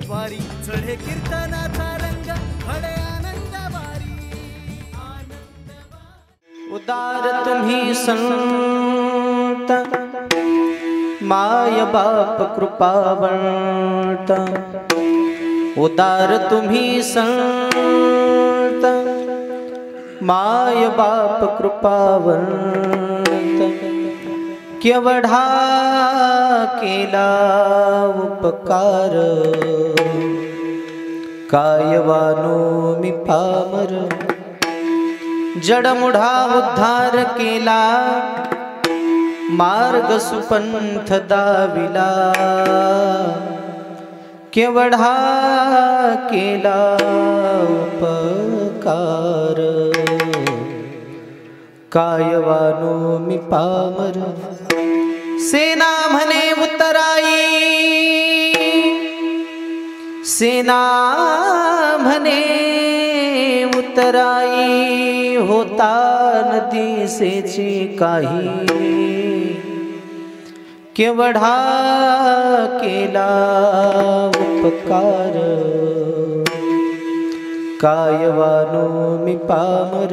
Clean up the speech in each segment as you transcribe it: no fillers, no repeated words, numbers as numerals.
द्वारी चढे कीर्तनाचा रंग घडे आनंदवारी उदार तुम्ही संत माय बाप कृपावंत उदार तुम्ही संत माय बाप कृपावंत केवढा केला उपकार कायवानो मी पामर जडमुढा उद्धार केला मार्ग सुपंथ दाविला केवढा केला उपकार कायवानो मी पामर सेना म्हणे उतराई सेना म्हणे उतराई होता न दिसेची काही केवढा केला उपकार कायवानो मी पामर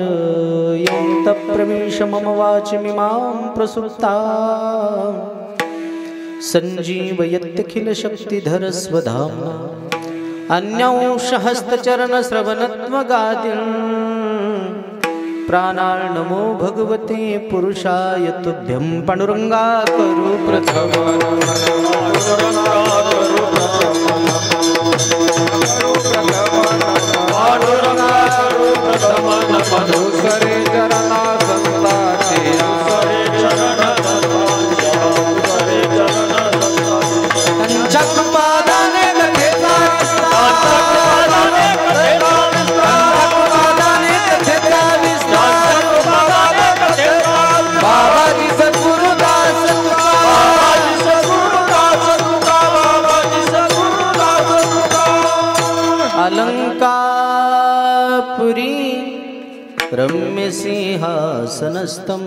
यंत प्रवेश मम वाचमिमां प्रसुप्ता संजीवयत्यखिल शक्तिधर स्वधाम्ना अन्यांशहस्तचरण श्रवणत्वगादिं प्राणार्णमो भगवते पुरुषाय तुभ्यं पांडुरंगा करू प्रथम मधुकरे चरणा संताचे चक्रपादाने कथेचा बाबाजी सद्गुरुदास अलंकापुरी रम्य सिंहासनस्थं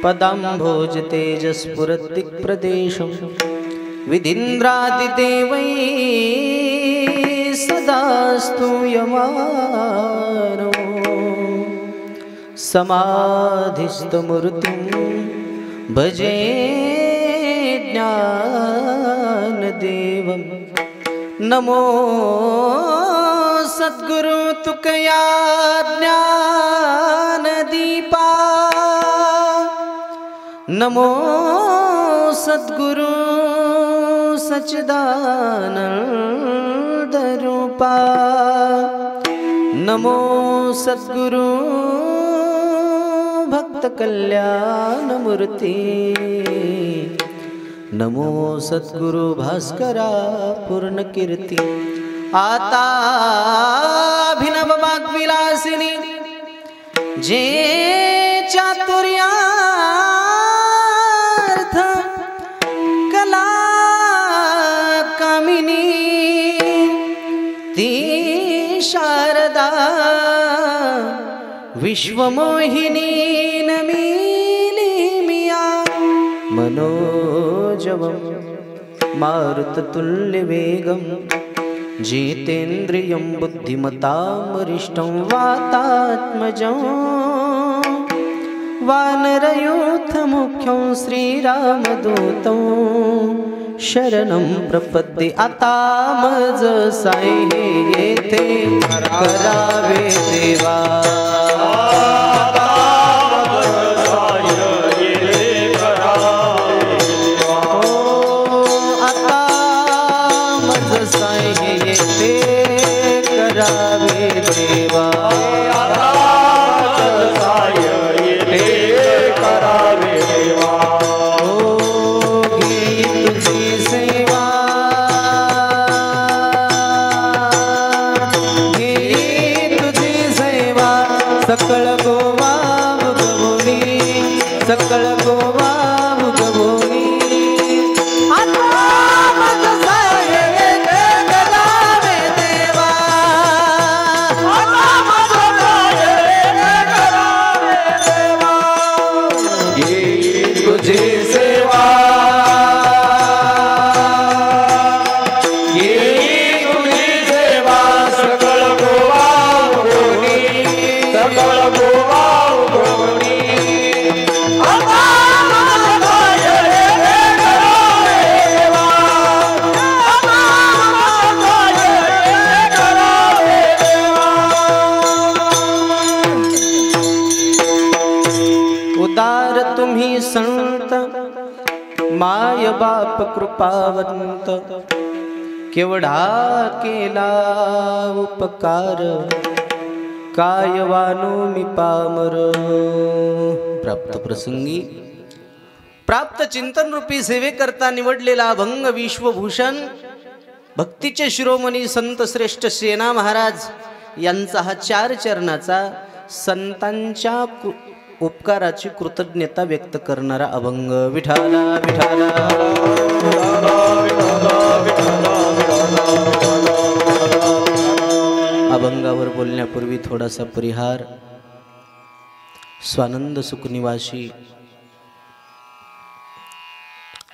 पदाम्भोज तेजस्फुरद्दिक्प्रदेशं विधीन्द्रादिदेवैः सदा स्तूयमानो समाधिस्थमूर्तिं भजे ज्ञानदेवं नमो सद्गुरु तुकया ज्ञानदीपा नमो सद्गुरु सच्चिदानंद रूपा नमो सद्गुरु भक्त कल्याण मूर्ति नमो सद्गुरु भास्करा पूर्ण कीर्ति आता अभिनव वाग्विलासिनी जे चातुर्यार्थ कला कामिनी ती शारदा विश्वमोहिनी नमिनी मिया मनोजवं मारुततुल्यवेगं जितेन्द्रियं बुद्धिमतां वरिष्ठं वातात्मजं वानरयूथमुख्यं श्रीरामदूतं शरणं प्रपद्ये आता मज साई येथे करावे देवा तुझी बाप कृपावंत केवढा केला उपकार काय वानू मी पामर प्राप्त प्रसंगी प्राप्त चिंतन रूपी सेवेकरता निवडलेला अभंग विश्वभूषण भक्तीचे शिरोमणी संत श्रेष्ठ सेना महाराज यांचा हा 4 चरणाचा संतांच्या उपकाराची कृतज्ञता व्यक्त करणारा अभंग विठाला विठाला अभंगावर बोलण्यापूर्वी थोडासा परिहार. स्वानंद सुखनिवासी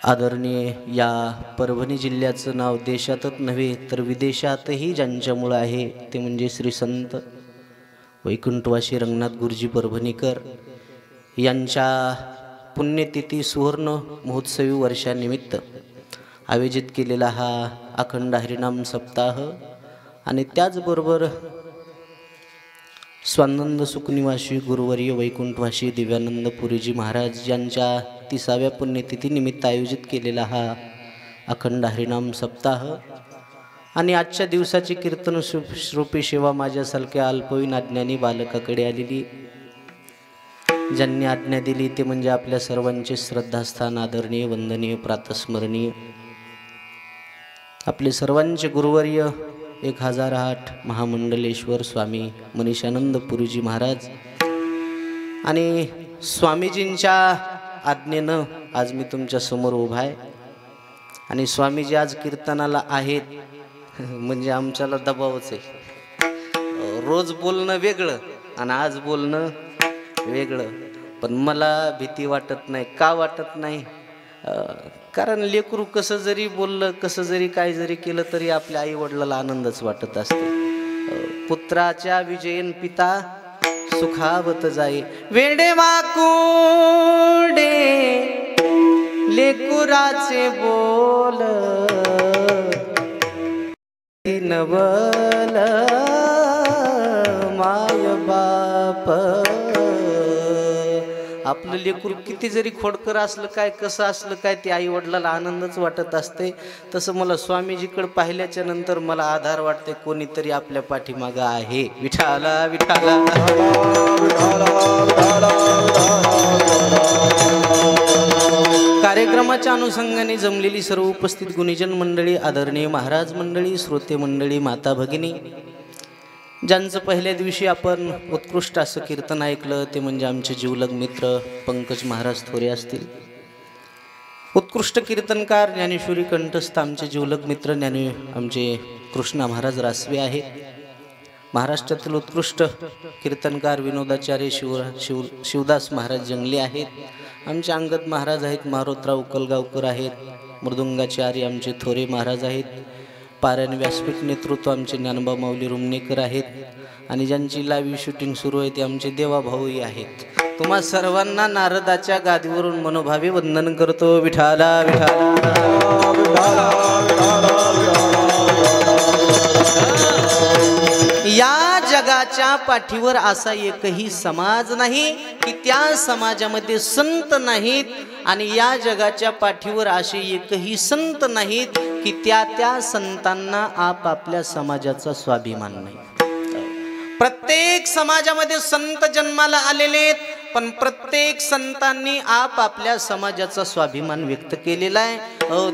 आदरणीय या परभणी जिल्ह्याचं नाव देशातच नव्हे तर विदेशातही ज्यांच्यामुळे आहे ते म्हणजे श्री संत वैकुंठवासी रंगनाथ गुरुजी परभणीकर यांच्या पुण्यतिथी सुवर्ण महोत्सवी वर्षानिमित्त आयोजित केलेला हा अखंड हरिनाम सप्ताह आणि त्याचबरोबर स्वानंद सुखनिवासी गुरुवर्य वैकुंठवासी दिव्यानंद पुरीजी महाराज यांच्या 30व्या पुण्यतिथी निमित्त आयोजित केलेला हा अखंड हरिनाम सप्ताह आणि आजच्या दिवसाची कीर्तन श्रोपी सेवा माझ्यासारख्या अल्पवयीन अज्ञानी बालकाकडे आलेली. ज्यांनी आज्ञा दिली ते म्हणजे आपल्या सर्वांचे श्रद्धास्थान आदरणीय वंदनीय प्रातस्मरणीय आपले सर्वांचे गुरुवर्य 1008 महामंडलेश्वर स्वामी मनीषानंद पुरीजी महाराज आणि स्वामीजींच्या आज्ञेनं आज मी तुमच्या समोर उभा आहे. आणि स्वामीजी आज कीर्तनाला आहेत म्हणजे आमच्याला दबावच आहे. रोज बोलणं वेगळं आणि आज बोलणं वेगळं, पण मला भीती वाटत नाही. का वाटत नाही? कारण लेकरू कसं जरी बोललं कसं जरी काय जरी केलं तरी आपल्या आई वडिलाला आनंदच वाटत असते. पुत्राच्या विजयन पिता सुखावत जाई वेडे वाकुडे लेकुराचे बोल नवल माय बाप. आपलं लेकरू किती जरी खोडकर असलं काय कसं असलं काय ते आई वडिलाला आनंदच वाटत असते. तसं मला स्वामीजीकडे पाहिल्याच्या नंतर मला आधार वाटते कोणीतरी आपल्या पाठीमागं आहे. विठाला विठाला कार्यक्रमाच्या अनुषंगाने जमलेली सर्व उपस्थित गुणीजन मंडळी, आदरणीय महाराज मंडळी, श्रोते मंडळी, माता भगिनी, ज्यांचं पहिल्या दिवशी आपण उत्कृष्ट असं कीर्तन ऐकलं ते म्हणजे आमचे जीवलग मित्र पंकज महाराज थोरे असतील. उत्कृष्ट कीर्तनकार ज्ञानेश्वरी कंठस्थ आमचे जीवलग मित्र आमचे कृष्णा महाराज रासवे आहेत. महाराष्ट्रातील उत्कृष्ट कीर्तनकार विनोदाचार्य शिवदास महाराज जंगले आहेत. आमचे अंगद महाराज आहेत. मारोतराव उकलगावकर आहेत. मृदुंगाचार्य आमचे थोरे महाराज आहेत. पारायण व्यासपीठ नेतृत्व आमचे ज्ञानबा माऊली रुमनेकर आहेत. आणि ज्यांची लाईव्ह शूटिंग सुरू आहे ते आमचे देवाभाऊही आहेत. तुम्हा सर्वांना नारदाच्या गादीवरून मनोभावे वंदन करतो. विठाला विठाला. या जगाच्या पाठीवर असा एकही समाज नाही की त्या समाजामध्ये संत नाहीत आणि या जगाच्या पाठीवर असे एकही संत नाहीत की त्या संतांना आपापल्या समाजाचा स्वाभिमान नाही. प्रत्येक समाजामध्ये संत जन्माला आलेले आहेत, पण प्रत्येक संतांनी आपापल्या समाजाचा स्वाभिमान व्यक्त केलेला आहे.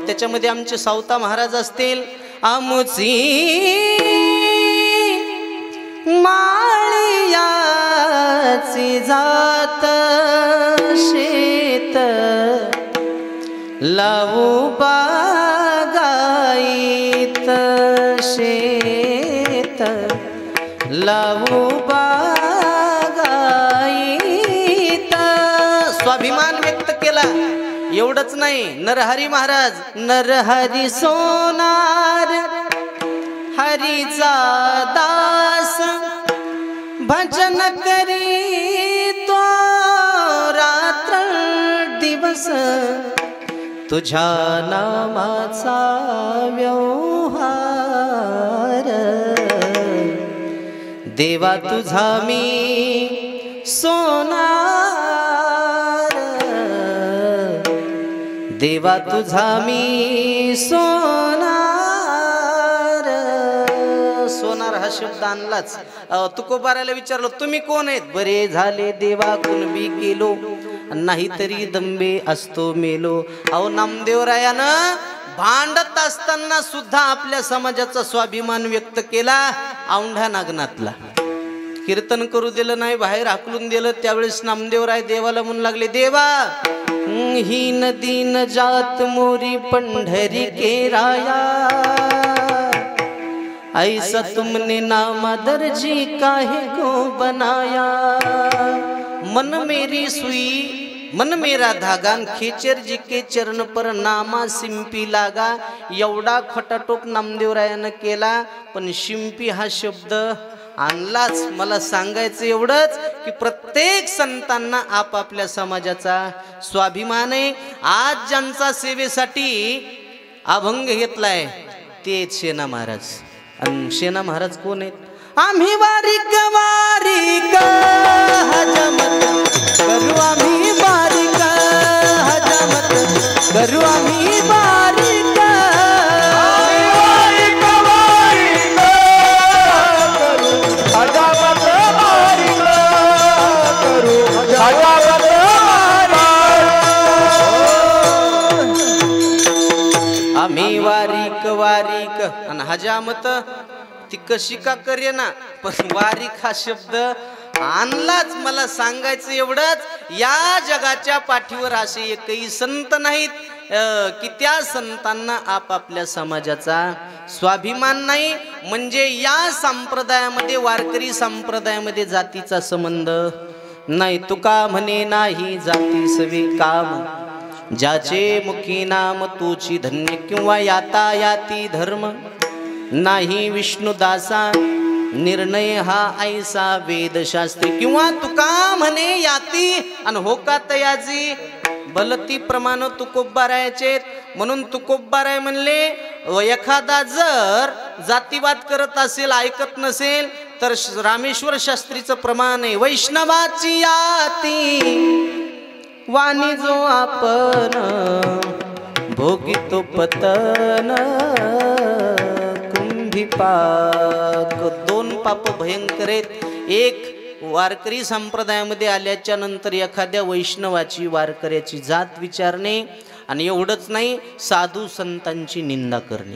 त्याच्यामध्ये आमचे सावता महाराज असतील. आमुची माळियाची जात शेत लावू बागाईत शेत लावू बागाईत स्वाभिमान व्यक्त केला. एवढंच नाही, नरहरी महाराज नरहरी सोनार हरीचा दास भजन करी तो रात्र दिवस तुझ्या नामाचा व्यवहार देवा तुझा मी सोनार देवा तुझा मी सोनार. सोनार हा शब्द आणलाच. तुकोबाराला विचारलं तुम्ही कोण आहेत? बरे झाले देवा कुणबी गेलो, नाहीतरी दंबे असतो मेलो. अहो नामदेवरायानं भांडत असताना सुद्धा आपल्या समाजाचा स्वाभिमान व्यक्त केला. औंढा नागनाथला कीर्तन करू दिलं नाही, बाहेर हाकलून दिलं. त्यावेळेस नामदेवराय देवाला म्हणू लागले, देवा ही नदी न जात मोरी पंढरी के राया, ऐसा तुमने नामा दर्जी काहे को बनाया. मन मेरी सुई मन मेरा धागा, खेचर जी के चरण पर नामा शिंपी लागा. एवढा खटाटोप नामदेवरायानं केला, पण शिंपी हा शब्द आणलाच. मला सांगायचं एवढंच की प्रत्येक संतांना आपापल्या समाजाचा स्वाभिमान आहे. आज ज्यांचा सेवेसाठी अभंग घेतलाय ते सेना महाराज. आणि सेना महाराज कोण आहेत? आम्ही वारीक वारीक हजमत करू, आम्ही वारीक हजमत करू, आम्ही वारीक आम्ही वारीक वारीक. आणि हजामत ती कशी का करे ना, पण वारीक हा शब्द आणलाच. मला सांगायचं एवढंच, या जगाच्या पाठीवर असे एकही संत नाहीत की त्या संतांना आपापल्या समाजाचा स्वाभिमान नाही. म्हणजे या संप्रदायामध्ये, वारकरी संप्रदायामध्ये जातीचा संबंध नाही. तुका म्हणे नाही जाती सवे काम, ज्याचे मुखी नाम तूची धन्य, किंवा याता याती धर्म नाही विष्णुदासा, निर्णय हा ऐसा वेदशास्त्री. किंवा तुका म्हणे याती आणि होका तयाजी बलती प्रमाण तुकोबारायचे. म्हणून तुकोबाराय म्हणले, एखादा जर जातीवाद करत असेल, ऐकत नसेल, तर रामेश्वर शास्त्रीचं प्रमाण आहे, वैष्णवाची याती वाणी जो आपण भोगितो पतन कुंभिपाक. दोन पाप भयंकर आहेत. एक, वारकरी संप्रदायामध्ये आल्याच्या नंतर एखाद्या वैष्णवाची, वारकऱ्याची जात विचारणे, आणि एवढंच नाही, साधू संतांची निंदा करणे.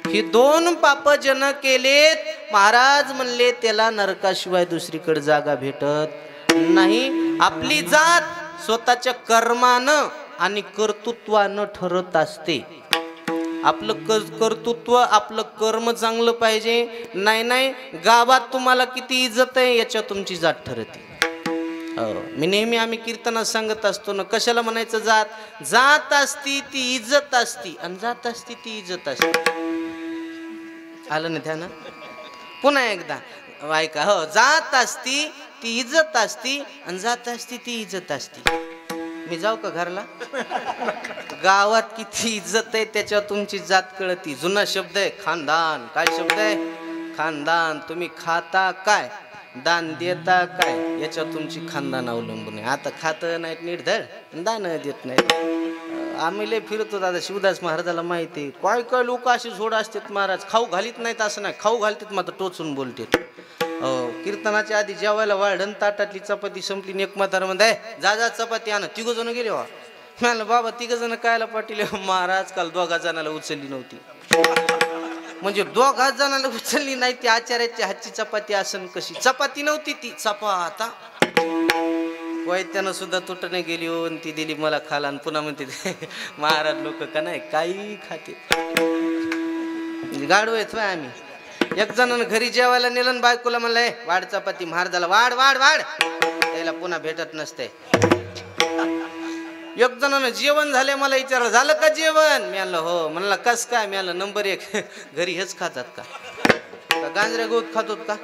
ही दोन पाप जन केलेत, महाराज म्हणले त्याला नरकाशिवाय दुसरीकडे जागा भेटत नाही. आपली जात स्वतःच्या कर्मानं आणि कर्तृत्वानं ठरत असते. आपलं कर्तृत्व, आपलं कर्म चांगलं पाहिजे. नाही गावात तुम्हाला किती इज्जत आहे याच्या तुमची जात ठरते. मी नेहमी आम्ही कीर्तनात सांगत असतो ना, कशाला म्हणायचं जात? जात असती ती इज्जत असती, आणि जात असती ती इज्जत असती. आलं ना ध्यान? पुन्हा एकदा ऐका. हो, जात असती ती इज्जत असती, आणि जात असती ती इज्जत असती. मी जाऊ का घरला? गावात किती इज्जत आहे त्याच्यावर तुमची जात कळती. जुना शब्द आहे खानदान. काय शब्द आहे? खानदान. तुम्ही खाता काय, दान देता काय, याच्यावर तुमची खानदान अवलंबून आहे. आता खात नाहीत नीट धड, दान देत नाहीत. आम्ही लय फिरतो दादा, शिवदास महाराजाला माहिती आहे. काय काय लोक असे झोड असतात महाराज, खाऊ घालीत नाहीत असं नाही, खाऊ घालतात मात्र टोचून बोलतात. कीर्तनाच्या आधी जेवायला वाढण, ताटातली चपाती संपली, एक म्हातारमध्ये जा जा चपाती आण. 3 जण गेले. वा म्हणाल बाबा 3 जण कायला पाटील? महाराज काल 2 जणाला उचलली नव्हती. म्हणजे 2 जणाला उचलली नाही ती आचार्याच्या हातची चपाती असन कशी? चपाती नव्हती ती चपाता. वैद्यानं सुद्धा तुटणे गेली हो, ती दिली मला खाला. आणि पुन्हा म्हणते महाराज लोक का नाही काही खाते. गाडू येत आम्ही. एक जणांना घरी जेवायला नेलं, बायकोला म्हणलंय वाढ चपाती. महाराजाला वाढ वाढ वाढ, त्याला पुन्हा भेटत नसते. एक जणांना जेवण झाले, मला विचारलं झालं का जेवण? मी आणलं हो. म्हणलं कस काय? मी आणलं नंबर 1 घरी हेच खातात का? गांजऱ्या गवत खातात का?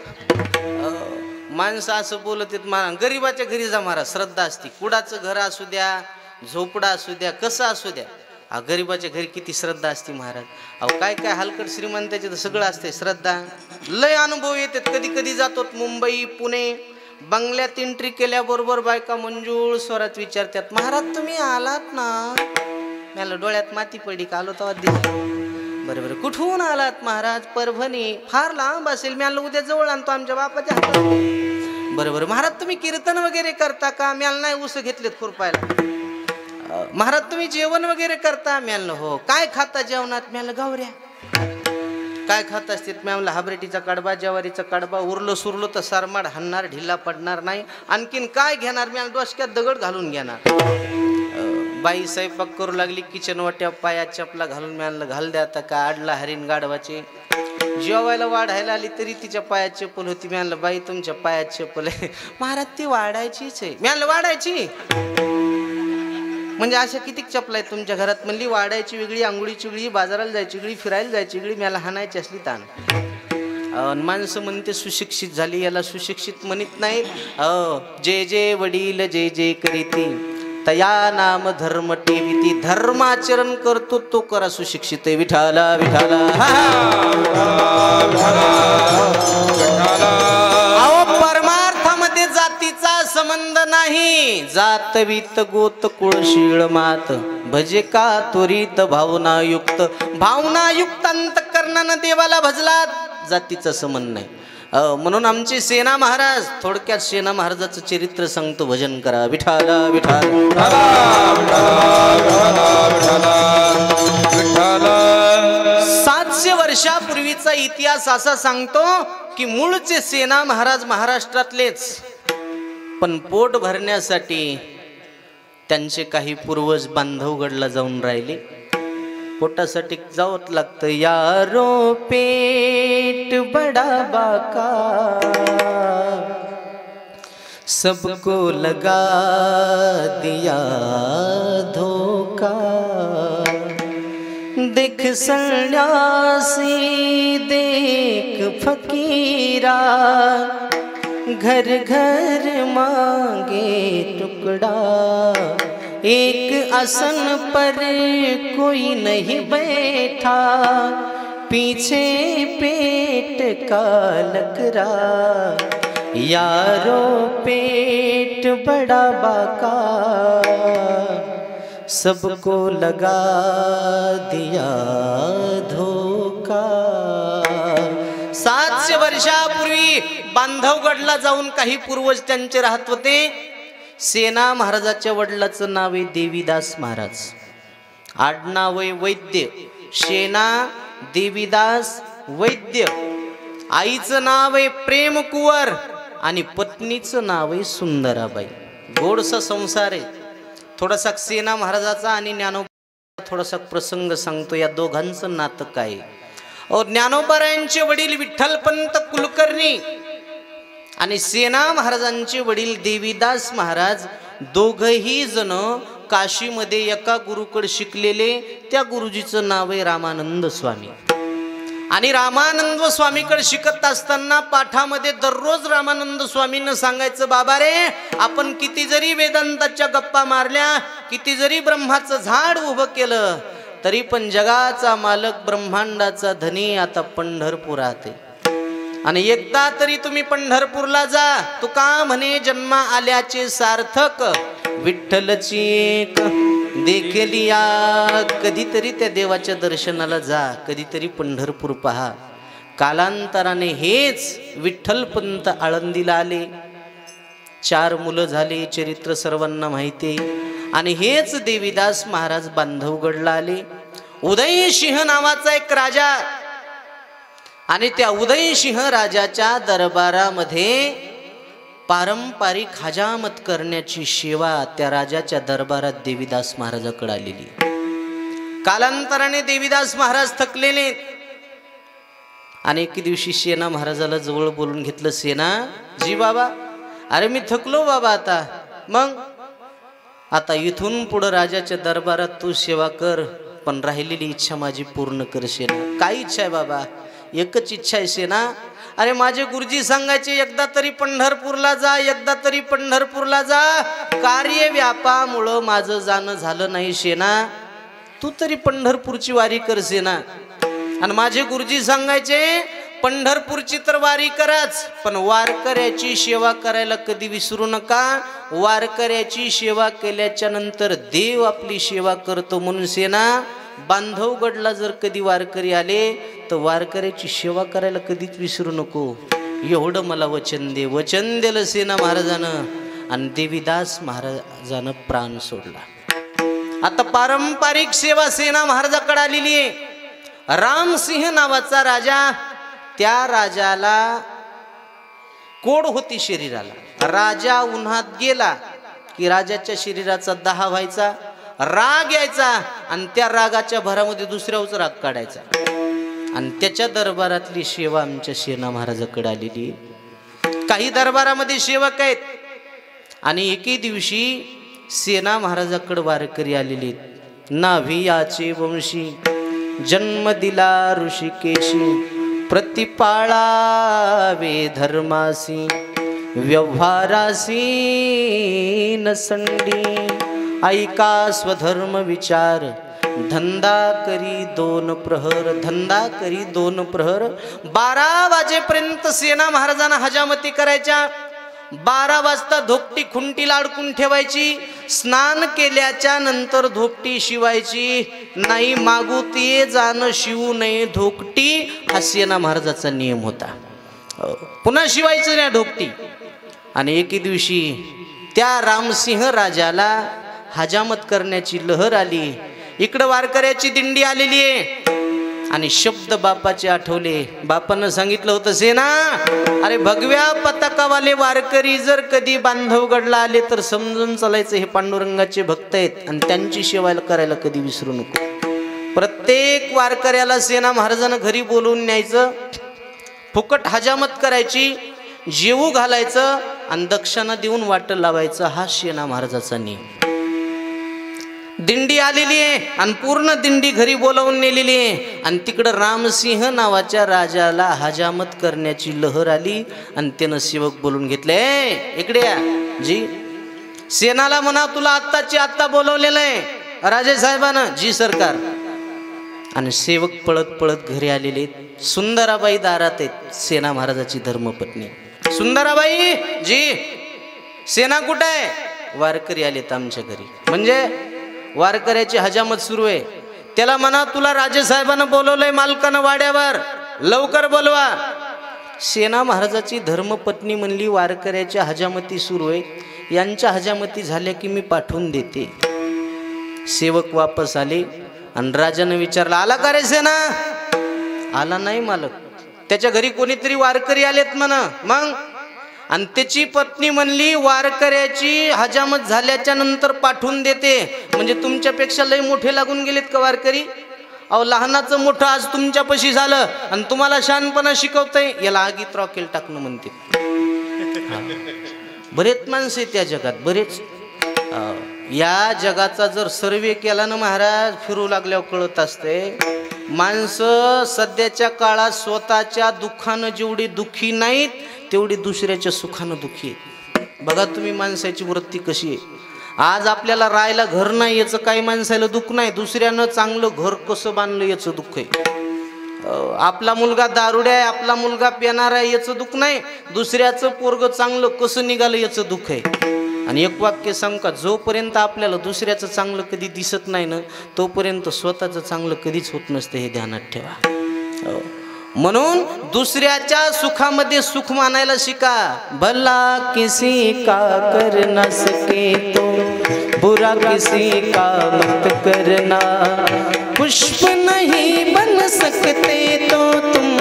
माणसं असं बोलत आहेत. महाराज गरीबाच्या घरी जा महाराज, श्रद्धा असती. कुडाचं घर असू द्या, झोपडा असू द्या, कसं असू द्या, गरीबाच्या घरी किती श्रद्धा असते महाराज. अहो काय काय हलकट श्रीमंताचे तर सगळं असते श्रद्धा. लय अनुभव येतात. कधी कधी जातो मुंबई पुणे, बंगल्यात एंट्री केल्याबरोबर बायका मंजूळ स्वरात विचारतात, महाराज तुम्ही आलात ना? मला डोळ्यात माती पडली का आलो तेव्हा दिसलं. बरं बरं कुठून आलात महाराज? परभणी. फार लांब असेल. मी आलो उद्या जवळ आणतो आमच्या बापाच्या हातात. बरं बरं महाराज तुम्ही कीर्तन वगैरे करता का? मी आलो नाही ऊस घेतलेत खुरपायला. महाराज तुम्ही जेवण वगैरे करता? मी आलो हो. काय खाता जेवणात? मी आलो गावऱ्या. काय खात असते? मी आम्हाला हाबरेटीचा कडबा, ज्वारीचा कडबा, उरलो सुरलो तर सारमाड हाणणार, ढिला पडणार नाही. आणखीन काय घेणार? मी डोसक्यात दगड घालून घेणार. बाई स्वयंपाक करू लागली किचन वाट्या, पायात चपला घालून मी आणलं घाल द्या आता का आडला हरीण गाढवाचे. जेवायला वाढायला आली तरी तिच्या पायात चप्पल होती. मी आणलं बाई तुमच्या पायात चप्पल आहे. महाराज ती वाढायचीच आहे. मी आणलं वाढायची म्हणजे अशा किती चपला आहेत तुमच्या घरात? म्हणली वाढायची वेगळी, आंघोळीची वेगळी, बाजाराला जायची वेगळी, फिरायला जायची वेगळी. मला हाणायची असली ताण. माणसं म्हणते सुशिक्षित झाली, याला सुशिक्षित म्हणत नाहीत. जे जे वडील जे जे करीती तया नाम धर्म टेविती. धर्माचरण करतो तो करा सुशिक्षित आहे. विठाला विठाला. परमार्थामध्ये जातीचा संबंध नाही. जात वीत गोत कुळशीळ मात भजे का त्वरित भावनायुक्त. भावनायुक्त अंतःकरणानं देवाला भजलात. जातीचा संबंध नाही. म्हणून आमचे सेना महाराज, थोडक्यात सेना महाराजाचं चरित्र सांगतो. भजन करा विठाला विठाला. 700 वर्षापूर्वीचा इतिहास असा सांगतो की मूळचे सेना महाराज महाराष्ट्रातलेच, पण पोट भरण्यासाठी त्यांचे काही पूर्वज बांधवगडला जाऊन राहिले. पोटासाठी जावत लागतं. यारो पेट बडा बाका सबको लगा दिया धोखा. देख सन्यासी देख फकीरा घर घर मांगे टुकड़ा. एक आसन पर कोई नहीं बैठा पीछे पेट का लकड़ा. यारो पेट बड़ा बाका सबको लगा दिया धोखा. 700 वर्षापूर्वी बांधवगडला जाऊन काही पूर्वज त्यांचे राहत होते. सेना महाराजाच्या वडिलाचं नाव आहे देवीदास महाराज. आडनाव आहे वैद्य. सेना देवीदास वैद्य. आईचं नाव आहे प्रेम कुंवर आणि पत्नीचं नाव आहे सुंदराबाई. गोडसा संसार आहे. थोडासा सेना महाराजाचा आणि ज्ञानोबा थोडासा प्रसंग सांगतो. या दोघांचं नातं काय? ज्ञानोबारायांचे वडील विठ्ठलपंत कुलकर्णी आणि सेना महाराजांचे वडील देवीदास महाराज दोघही जण काशीमध्ये एका गुरुकडे शिकलेले. त्या गुरुजीचं नाव आहे रामानंद स्वामी. आणि रामानंद स्वामीकडे शिकत असताना पाठामध्ये दररोज रामानंद स्वामींना सांगायचं, बाबा रे आपण किती जरी वेदांताच्या गप्पा मारल्या, किती जरी ब्रह्माचं झाड उभं केलं, तरी पण जगाचा मालक ब्रह्मांडाचा धनी आता पंढरपुरात आहे. आणि एकदा तरी तुम्ही पंढरपूरला जा. तुका म्हणे जन्मा आल्याचे सार्थक विठ्ठलची एक देखलिया. कधीतरी त्या देवाच्या दर्शनाला जा, कधीतरी पंढरपूर पहा. कालांतराने हेच विठ्ठलपंत आळंदीला आले. 4 मुलं झाले, चरित्र सर्वांना माहिती. आणि हेच देवीदास महाराज बांधवगडला आले. उदयसिंह नावाचा एक राजा, आणि त्या उदयसिंह राजाच्या दरबारामध्ये पारंपरिक हजामत करण्याची सेवा त्या राजाच्या दरबारात देवीदास महाराजाकडे आलेली. कालांतराने देवीदास महाराज थकलेले. आणि एके दिवशी सेना महाराजाला जवळ बोलून घेतलं. सेना जी बाबा, अरे मी थकलो बाबा आता. मग आता इथून पुढं राजाच्या दरबारात तू सेवा कर, पण राहिलेली इच्छा माझी पूर्ण कर सेना. काय इच्छा आहे बाबा? एकच इच्छा आहे सेना. अरे माझे गुरुजी सांगायचे, एकदा तरी पंढरपूरला जा, एकदा तरी पंढरपूरला जा. कार्य व्यापामुळं माझं जाणं झालं नाही सेना. तू तरी पंढरपूरची वारी कर सेना. आणि माझे गुरुजी सांगायचे, पंढरपूरची तर वारी कराच, पण वारकऱ्याची सेवा करायला कधी विसरू नका. वारकऱ्याची सेवा केल्याच्या नंतर देव आपली सेवा करतो. म्हणून सेना बांधवगडला जर कधी वारकरी आले तर वारकऱ्याची सेवा करायला कधीच विसरू नको. एवढं मला वचन दे. वचन दिलं सेना महाराजानं आणि देवीदास महाराजानं प्राण सोडला. आता पारंपरिक सेवा सेना महाराजाकडे आलेली आहे. रामसिंह नावाचा राजा, त्या राजाला कोड होती शरीराला. राजा उन्हात गेला की राजाच्या शरीराचा दाह व्हायचा, राग यायचा आणि त्या रागाच्या भरामध्ये दुसऱ्यावरच राग काढायचा. आणि त्याच्या दरबारातली सेवा आमच्या सेना महाराजाकडे आलेली. काही दरबारामध्ये सेवक आहेत आणि एके दिवशी सेना महाराजाकडे वारकरी आलेले. नाभियाचे वंशी जन्म दिला ऋषिकेशी, प्रतिपाळावे धर्मासी व्यवहारासी नसंडी. ऐका स्वधर्म विचार धंदा करी 2 प्रहर. धंदा करी 2 प्रहर. 12 वाजेपर्यंत सेना महाराजांना हजामती करायच्या. 12 वाजता धोपटी खुंटीला अडकून ठेवायची. स्नान केल्याच्या नंतर धोपटी शिवायची नाही. मागुतीये जाणं शिवू नये धोपटी, हा सेना महाराजाचा नियम होता. पुन्हा शिवायचं नाही धोपटी. आणि एके दिवशी त्या रामसिंह राजाला हजामत करण्याची लहर आली. इकडं वारकऱ्याची दिंडी आलेली आहे आणि शब्द बापाचे आठवले. बापानं सांगितलं होतं, सेना अरे भगव्या पताकावाले वारकरी जर कधी बांधवगडला आले तर समजून चालायचं हे पांडुरंगाचे भक्त आहेत आणि त्यांची सेवा करायला कधी विसरू नको. प्रत्येक वारकऱ्याला सेना महाराजांना घरी बोलवून न्यायचं, फुकट हजामत करायची, जेवू घालायचं आणि दक्षिणा देऊन वाट लावायचं. हा सेना महाराजाचा नियम. दिंडी आलेली आहे आणि पूर्ण दिंडी घरी बोलावून नेलेली आहे आणि तिकडं रामसिंह नावाच्या राजाला हजामत करण्याची लहर आली आणि त्यानं सेवक बोलून घेतले. इकडे या जी, सेनाला म्हणा तुला आत्ताची आत्ता बोलवलेलं आहे राजे साहेबानं. जी सरकार. आणि सेवक पळत पळत घरी आलेले. सुंदराबाई दारात आहेत, सेना महाराजाची धर्मपत्नी. सुंदराबाई जी, सेना कुठं आहे? वारकरी आलेत आमच्या घरी. म्हणजे वारकऱ्याची हजामत सुरू आहे. त्याला म्हणा तुला राजेसाहेबानं बोलवलंय मालकानं वाड्यावर, लवकर बोलवा. सेना महाराजाची धर्मपत्नी म्हणली वारकऱ्याच्या हजामती सुरू आहे, यांच्या हजामती झाल्या की मी पाठवून देते. सेवक वापस आले आणि राजानं विचारलं, आला का रे सेना? आला नाही मालक. त्याच्या घरी कोणीतरी वारकरी आलेत म्हणा. मग? आणि त्याची पत्नी म्हणली वारकऱ्याची हजामत झाल्याच्या नंतर पाठवून देते. म्हणजे तुमच्यापेक्षा लय मोठे लागून गेलेत का वारकरी? अहो लहानाचं मोठं आज तुमच्यापाशी झालं आणि तुम्हाला शहाणपणा शिकवतंय. याला आगीत रॉकेल टाकणं म्हणते. बरेच माणसं आहेत त्या जगात, बरेच. या जगाचा जर सर्वे केला ना महाराज, फिरू लागल्यावर कळत असते. माणसं सध्याच्या काळात स्वतःच्या दुःखानं जेवढी दुःखी नाहीत तेवढी दुसऱ्याच्या सुखानं दुःखी आहेत. बघा तुम्ही माणसाची वृत्ती कशी आहे. आज आपल्याला राहायला घर नाही याचं काही माणसाला दुःख नाही, दुसऱ्यानं चांगलं घर कसं बांधलं याचं दुःख आहे. आपला मुलगा दारुड्या आहे, आपला मुलगा पिणार आहे याचं दुःख नाही, दुसऱ्याचं पोरग चांगलं कसं निघालं याचं दुःख आहे. आणि एक वाक्य सांगू का, जोपर्यंत आपल्याला दुसऱ्याचं चांगलं कधी दिसत नाही ना तोपर्यंत स्वतःचं चांगलं कधीच होत नसतं, हे ध्यानात ठेवा. म्हणून दुसऱ्याच्या सुखामध्ये सुख मानायला शिका. भला किसी का कर न सके तो बुरा किसी का मत करना. पुष्प नहीं बन सकते तो तुम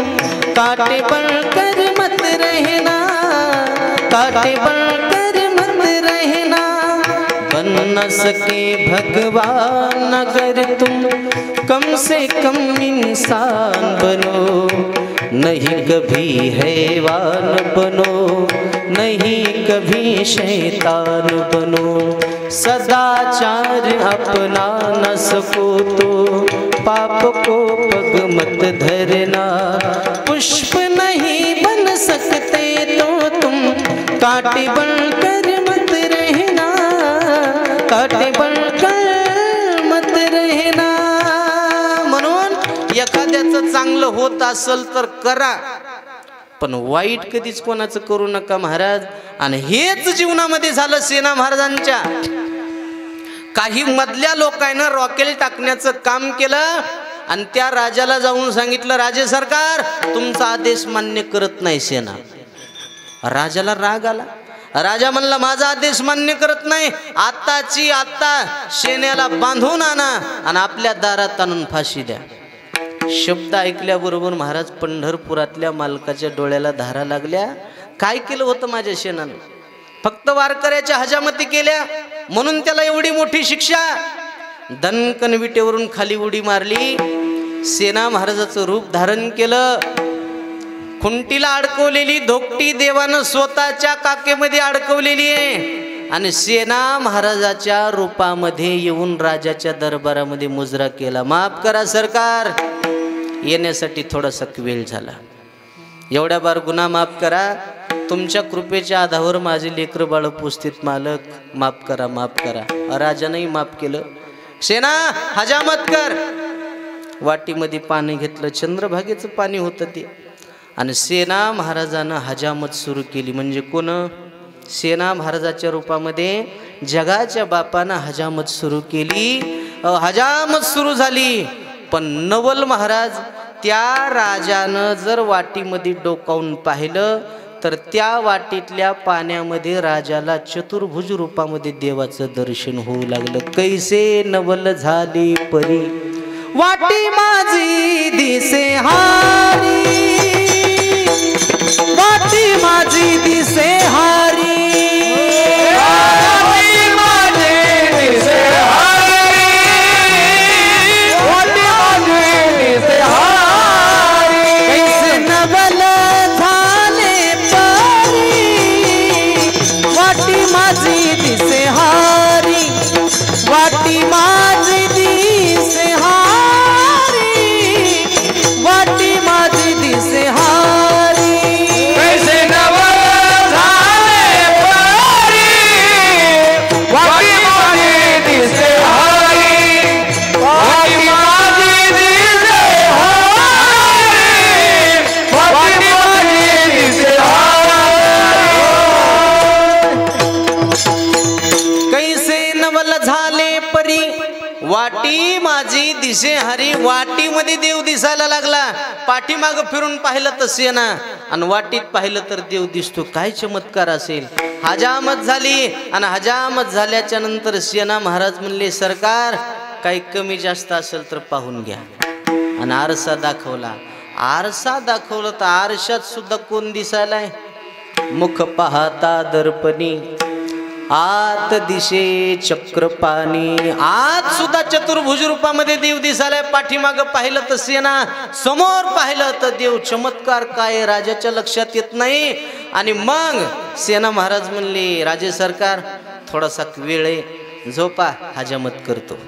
कांटे बनकर मत रहना. कांटे बनकर मत रहना. बन न सके भगवान अगर तुम कम से कम इंसान बनो. नहीं कभी हैवान बनो, नहीं कभी शैतान बनो. सदाचार अपना न सको तो पाप को पग मत धरना. पुष्प नहीं बन सकते तो तुम कांटे बनकर मत रहना. कांटे बनकर मत रहना. म्हणून एखाद्याचं चांगलं होत असेल तर करा, पण वाईट कधीच कोणाचं करू नका महाराज. आणि हेच जीवनामध्ये झालं सेना महाराजांच्या. काही मधल्या लोकांना रॉकेल टाकण्याचं काम केलं आणि त्या राजाला जाऊन सांगितलं, राजे सरकार तुमचा आदेश मान्य करत नाही सेना. राजाला राग आला. राजा म्हणला, माझा आदेश मान्य करत नाही, आत्ताची आत्ता सेनेला बांधून आणा आणि आपल्या दारात आणून फाशी द्या. शब्द ऐकल्याबरोबर महाराज पंढरपुरातल्या मालकाच्या डोळ्याला धारा लागल्या. काय केलं होतं माझ्या सेनानं? फक्त वारकऱ्याच्या हजामती केल्या म्हणून त्याला एवढी मोठी शिक्षा. दणकन विटेवरून खाली उडी मारली. सेना महाराजाचं रूप धारण केलं. खुंटीला अडकवलेली धोकटी देवानं स्वतःच्या काकेमध्ये अडकवलेली आहे आणि सेना महाराजाच्या रूपामध्ये येऊन राजाच्या दरबारामध्ये मुजरा केला. माफ करा सरकार, येण्यासाठी थोडासा वेळ झाला. एवढ्या बार गुन्हा माफ करा. तुमच्या कृपेच्या आधारावर माझे लेकर बाळ उपस्थित मालक, माफ करा, माफ करा. राजानंही माफ केलं. सेना हजामत कर. वाटीमध्ये पाणी घेतलं, चंद्रभागेचं पाणी होतं ते. आणि सेना महाराजानं हजामत सुरू केली. म्हणजे कोण? सेना महाराजाच्या रूपामध्ये जगाच्या बापानं हजामत सुरू केली. हजामत सुरू झाली. पण नवल महाराज त्या राजानं जर वाटीमध्ये डोकावून पाहिलं तर त्या वाटीतल्या पाण्यामध्ये राजाला चतुर्भुज रूपामध्ये देवाचं दर्शन होऊ लागलं. कैसे नवल झाली परी वाटी माझी दिसे हारी, वाटी माझी दिसे हारी, वाटी माझी दिसे हारी, वाटी माझी दिसे हारी. कैसे नवल झाले परी वाटी माझी दिसे हारी, वाटी माझी दिसे हारी, वाटी माझी दिसे हारी. कैसे नवल झाले परी वाटी माझी दिसे हारी, वाटी माझी दिसे हारी, वाटी माझी दिसे हारी. कैसे नवल झाले परी वाटी माझी दिसे हरी. वाटीमध्ये देव दिसायला लागला. पाठीमाग फिरून पाहिलं तर सेना आणि वाटीत पाहिलं तर देव दिसतो. काय चमत्कार असेल. हजामत झाली आणि हजामत झाल्याच्या नंतर सेना महाराज म्हणले, सरकार काही कमी जास्त असेल तर पाहून घ्या. आणि आरसा दाखवला. आरसा दाखवला तर आरशात सुद्धा कोण दिसायलाय? मुख पाहता दर्पणी आत दिशे चक्रपाणी. आत सुद्धा चतुर्भुज रूपामध्ये देव दिसायलाय. पाठीमाग पाहिलं तर सेना, समोर पाहिलं तर देव. चमत्कार काय राजाच्या लक्षात येत नाही. आणि मग सेना महाराज म्हणले, राजे सरकार थोडासा वेळ आहे, झोपा, हजामत करतो.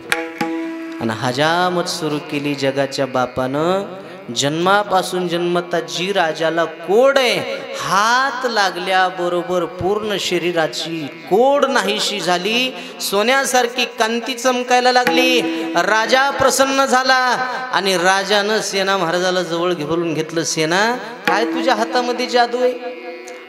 आणि हजामत सुरू केली जगाच्या बापानं. जन्मापासून जन्मता जी राजाला कोड आहे, हात लागल्याबरोबर पूर्ण शरीराची कोड नाहीशी झाली. सोन्यासारखी कांती चमकायला लागली. राजा प्रसन्न झाला आणि राजानं सेना महाराजाला जवळ घेऊन घेतलं. सेना, काय तुझ्या हातामध्ये जादू आहे?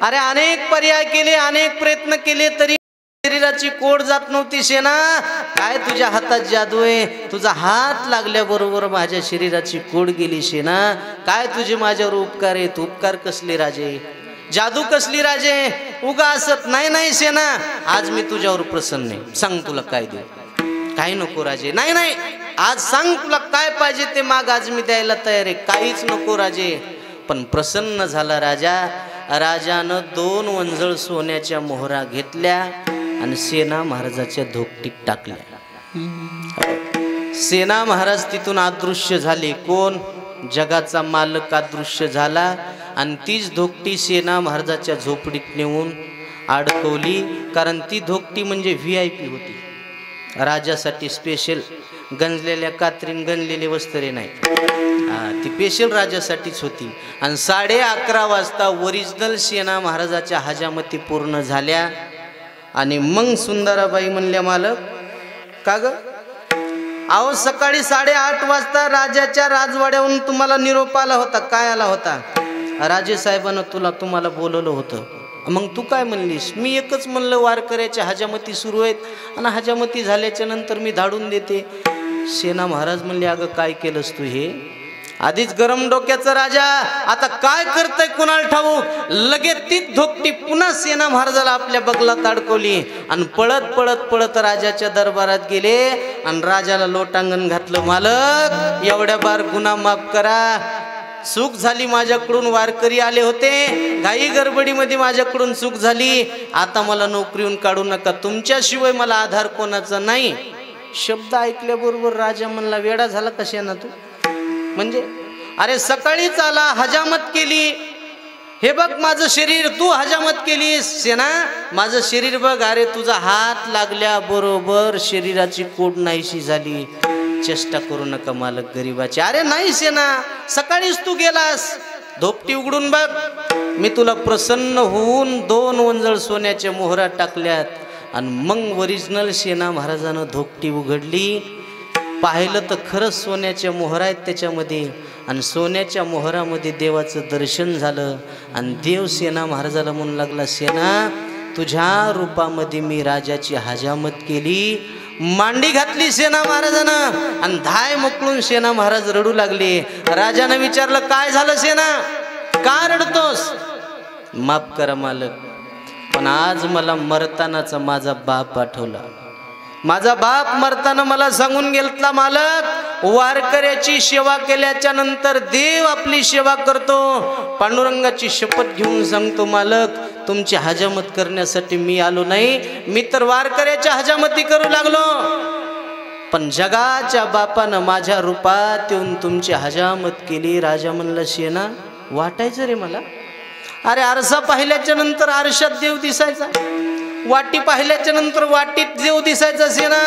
अरे अनेक पर्याय केले, अनेक प्रयत्न केले तरी शरीराची कोड जात नव्हती. सेना, काय तुझ्या हातात जादू आहे? तुझा हात लागल्याबरोबर माझ्या शरीराची कोड गेली. सेना, काय तुझे माझ्यावर उपकार आहेत? उपकार कसले राजे? जादू कसली राजे? उगा असत नाही. नाही सेना, आज मी तुझ्यावर प्रसन्न आहे. सांग तुला काय देऊ? काही नको राजे. नाही नाही, आज सांग तुला काय पाहिजे ते माग, आज मी द्यायला तयार आहे. काहीच नको राजे. पण प्रसन्न झाला राजा. राजानं 2 वंजळ सोन्याच्या मोहरा घेतल्या आणि सेना महाराजाच्या धोकटीत टाकल्या. सेना महाराज तिथून अदृश्य झाले. कोण? जगाचा मालक अदृश्य झाला. आणि तीच धोकटी सेना महाराजाच्या झोपडीत नेऊन अडकवली. कारण ती धोकटी म्हणजे VIP होती. राजासाठी स्पेशल गंजलेल्या कात्रीन गंजलेले वस्त्रे नाही, ती स्पेशल राजासाठीच होती. आणि 11:30 वाजता ओरिजिनल सेना महाराजाच्या हजामती पूर्ण झाल्या. आणि मग सुंदराबाई म्हणल्या, मालक का ग? अहो सकाळी 8:30 वाजता राजाच्या राजवाड्याहून तुम्हाला निरोप आला होता. काय आला होता? राजेसाहेबानं तुम्हाला बोलवलं होतं. मग तू काय म्हणलीस? मी एकच म्हणलं वारकऱ्याच्या हजामती सुरू आहेत आणि हजामती झाल्याच्या नंतर मी धाडून देते. सेना महाराज म्हणले, अगं काय केलंस तू हे? आधीच गरम डोक्याचं राजा, आता काय करतय कुणाला ठाऊक. लगेच तीच धोकटी पुन्हा सेना महाराजाला आपल्या बगलात अडकवली आणि पळत पळत पळत राजाच्या दरबारात गेले आणि राजाला लोटांगण घातलं. मालक, एवढ्या बार गुन्हा माफ करा, चूक झाली माझ्याकडून, वारकरी आले होते, घाई गडबडीमध्ये माझ्याकडून चूक झाली, आता मला नोकरीहून काढू नका, तुमच्याशिवाय मला आधार कोणाचा नाही. शब्द ऐकल्याबरोबर राजा म्हणला, वेडा झाला कशाना तू? म्हणजे अरे सकाळीच आला, हजामत केली, हे बघ माझं शरीर, तू हजामत केलीस. सेना, माझं शरीर बघ, अरे तुझा हात लागल्याबरोबर शरीराची कोड नाहीशी झाली. चेष्टा करू नका मालक गरीबाची. अरे नाही सेना, सकाळीच तू गेलास, धोपटी उघडून बघ, मी तुला प्रसन्न होऊन 2 वंजळ सोन्याच्या मोहरा टाकल्यात. आणि मग ओरिजिनल सेना महाराजानं धोपटी उघडली. पाहिलं तर खरंच सोन्याच्या मोहरा आहेत त्याच्यामध्ये, आणि सोन्याच्या मोहरामध्ये देवाचं दर्शन झालं. आणि देव सेना महाराजाला म्हणू लागला, सेना, तुझ्या रूपामध्ये मी राजाची हजामत केली. मांडी घातली सेना महाराजानं आणि धाय मोकळून सेना महाराज रडू लागले. राजानं विचारलं, काय झालं सेना, का रडतोस? माफ करा मालक, पण आज मला मरतानाचा माझा बाप आठवला. माझा बाप मरताना मला सांगून गेलता, मालक, वारकऱ्याची सेवा केल्याच्या नंतर देव आपली सेवा करतो. पांडुरंगाची शपथ घेऊन सांगतो मालक, तुमची हजामत करण्यासाठी मी आलो नाही, मी तर वारकऱ्याच्या हजामती करू लागलो. पण जगाच्या बापानं माझ्या रूपात येऊन तुमची हजामत केली. राजा म्हणला, सेना, वाटायचं रे मला. अरे आरसा पाहिल्याच्या नंतर आरशात देव दिसायचा, वाटी पाहिल्याच्या नंतर वाटीत देव दिसायचा. सेना,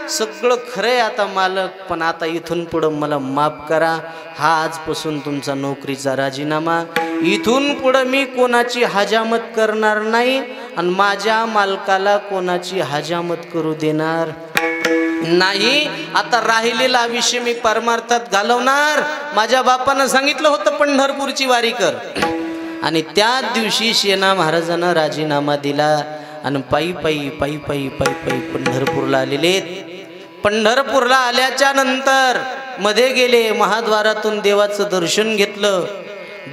सगळं खरंय आता मालक, पण आता इथून पुढं मला माफ करा. हा आजपासून तुमचा नोकरीचा राजीनामा. इथून पुढं मी कोणाची हजामत करणार नाही आणि माझ्या मालकाला कोणाची हजामत करू देणार नाही. आता राहिलेला आयुष्य मी परमार्थात घालवणार. माझ्या बापानं सांगितलं होतं पंढरपूरची वारी कर, आणि त्याच दिवशी सेना महाराजांना राजीनामा दिला आणि पायी पायी पायी पायी पायी पायी पंढरपूरला आलेले. पंढरपूरला आल्याच्या नंतर मध्ये गेले, महाद्वारातून देवाचं दर्शन घेतलं,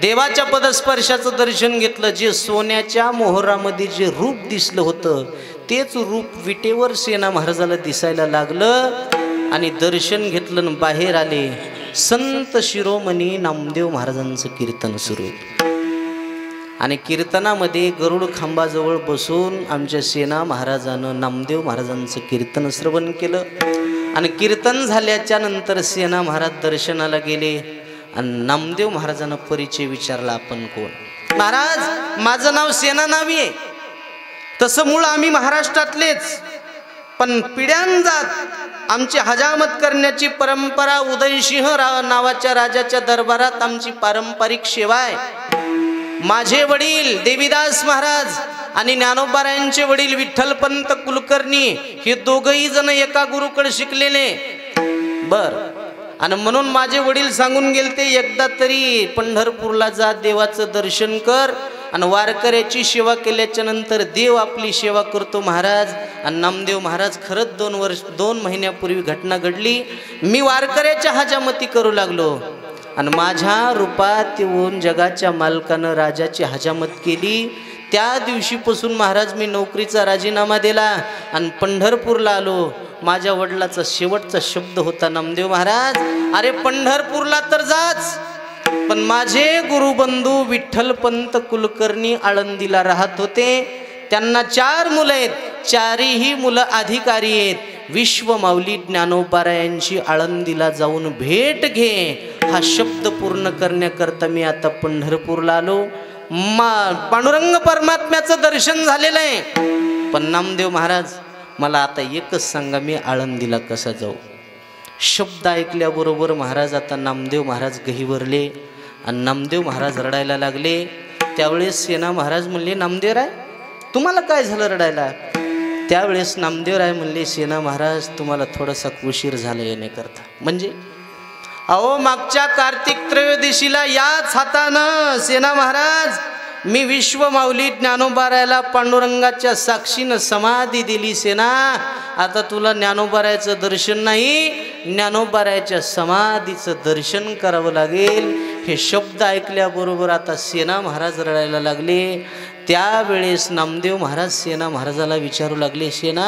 देवाच्या पदस्पर्शाचं दर्शन घेतलं. जे सोन्याच्या मोहरामध्ये जे रूप दिसलं होतं तेच रूप विटेवर सेना महाराजाला दिसायला लागलं. आणि दर्शन घेतलं आणि बाहेर आले. संत शिरोमणी नामदेव महाराजांचं कीर्तन सुरू आहे आणि कीर्तनामध्ये गरुड खांबाजवळ बसून आमच्या सेना महाराजानं नामदेव महाराजांचं कीर्तन श्रवण केलं. आणि कीर्तन झाल्याच्या नंतर सेना महाराज दर्शनाला गेले आणि नामदेव महाराजांना परिचय विचारला, आपण कोण? महाराज, माझं नाव सेना नावी आहे. तसं मूळ आम्ही महाराष्ट्रातलेच, पण पिढ्यांजात आमची हजामत करण्याची परंपरा उदयसिंह नावाच्या राजाच्या दरबारात आमची पारंपरिक सेवा आहे. माझे वडील देवीदास महाराज आणि ज्ञानोबारायांचे वडील विठ्ठलपंत कुलकर्णी हे दोघही जण एका गुरुकडे शिकलेले. बर, आणि म्हणून माझे वडील सांगून गेलते, एकदा तरी पंढरपूरला जा, देवाचं दर्शन कर आणि वारकऱ्याची सेवा केल्याच्या नंतर देव आपली सेवा करतो महाराज. आणि नामदेव महाराज, खरंच 2 महिन्यापूर्वी घटना घडली. मी वारकऱ्याच्या हजामती करू लागलो आणि माझ्या रूपात येऊन जगाच्या मालकानं राजाची हजामत केली. त्या दिवशीपासून महाराज मी नोकरीचा राजीनामा दिला आणि पंढरपूरला आलो. माझ्या वडिलाचा शेवटचा शब्द होता, नामदेव महाराज, अरे पंढरपूरला तर जाच, पण माझे गुरुबंधू विठ्ठलपंत कुलकर्णी आळंदीला राहत होते. त्यांना 4 मुलं आहेत, 4ही मुलं अधिकारी आहेत. विश्वमाऊली ज्ञानोबारायांची आळंदीला जाऊन भेट घे, हा शब्द पूर्ण करण्याकरता मी आता पंढरपूरला आलो. पांडुरंग परमात्म्याचं दर्शन झालेलं आहे. पण नामदेव महाराज, मला आता एकच सांगा, मी आळंदीला कसा जाऊ? शब्द ऐकल्याबरोबर महाराज, आता नामदेव महाराज गहिवरले आणि नामदेव महाराज रडायला लागले. त्यावेळेस सेना महाराज म्हणले, नामदेवराय, तुम्हाला काय झालं रडायला? त्यावेळेस नामदेवराय म्हणले, सेना महाराज, तुम्हाला थोडासा उशीर झाला येण्याकरता. म्हणजे अहो मागच्या कार्तिक त्रयोदशीला याच हातानं सेना महाराज मी विश्व माऊली ज्ञानोबारायला पांडुरंगाच्या साक्षीनं समाधी दिली सेना. आता तुला ज्ञानोबारायचं दर्शन नाही, ज्ञानोबारायच्या समाधीचं दर्शन करावं लागेल. हे शब्द ऐकल्याबरोबर आता सेना महाराज रडायला लागले. त्यावेळेस नामदेव महाराज सेना महाराजाला विचारू लागले, सेना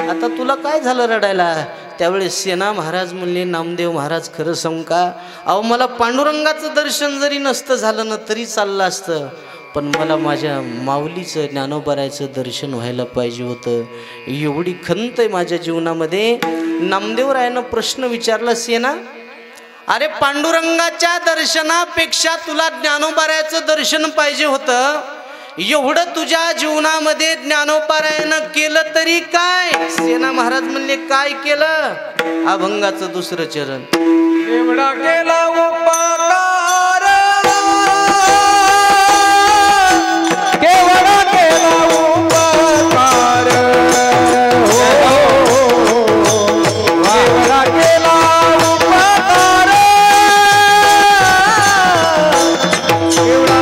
आता तुला काय झालं रडायला? त्यावेळेस सेना महाराज म्हणले, नामदेव महाराज खरं सांगू का, अहो मला पांडुरंगाचं दर्शन जरी नसतं झालं ना तरी चाललं असतं, पण मला माझ्या माऊलीचं ज्ञानोबारायचं दर्शन व्हायला पाहिजे होतं. एवढी खंत आहे माझ्या जीवनामध्ये. नामदेवरायानं प्रश्न विचारला, सेना अरे पांडुरंगाच्या दर्शनापेक्षा तुला ज्ञानोबारायचं दर्शन पाहिजे होतं, एवढं तुझ्या जीवनामध्ये ज्ञानोबारायनं केलं तरी काय? सेना महाराज म्हणले, काय केलं? अभंगाचं दुसरं चरण. एवढा केला उपकार, केवढा केला उपकार, केवढा केला उपकार, केवढा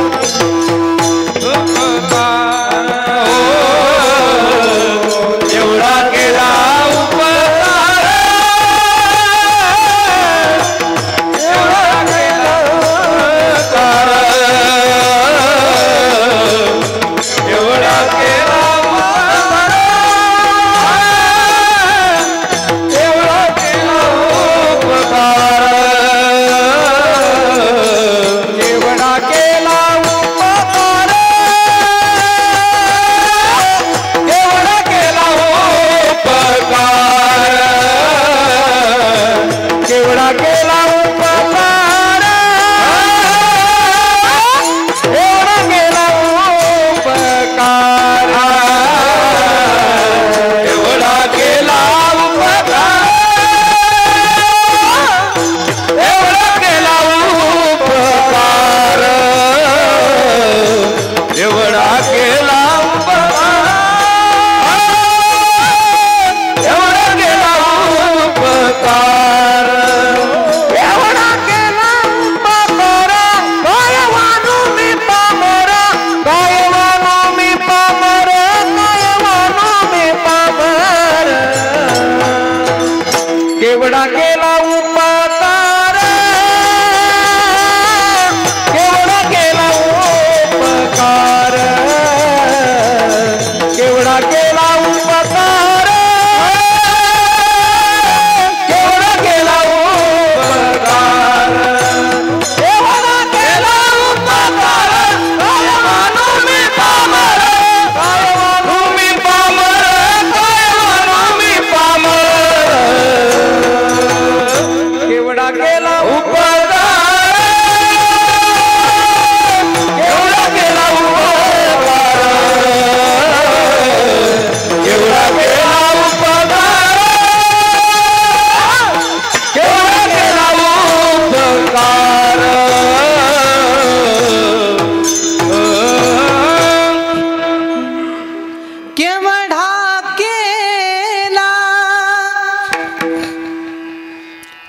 एवढा केला उपकार, एवढा केला उपकार, एवढा केला उपकार, एवढा केला उपकार, एवढा केला उपकार, एवढा केला उपकार, केवढा केला उपकार, एवढा केला उपकार, एवढा केला उपकार, एवढा केला उपकार, एवढा केला उपकार, एवढा केला उपकार, एवढा केला उपकार, काय वानू मी पामर, काय वानू मी पामर, काय वानू मी पामर, केवढा केला उपकार, केवढा केला उपकार, केवढा केला उपकार, केवढा केला उपकार, केवढा केला उपकार, काय वानू मी पामर, काय वानू मी पामर, काय वानू मी पामर, केवढा केला उपकार, केवढा केला उपकार, केवढा केला उपकार, केवढा केला उपकार, केवढा केला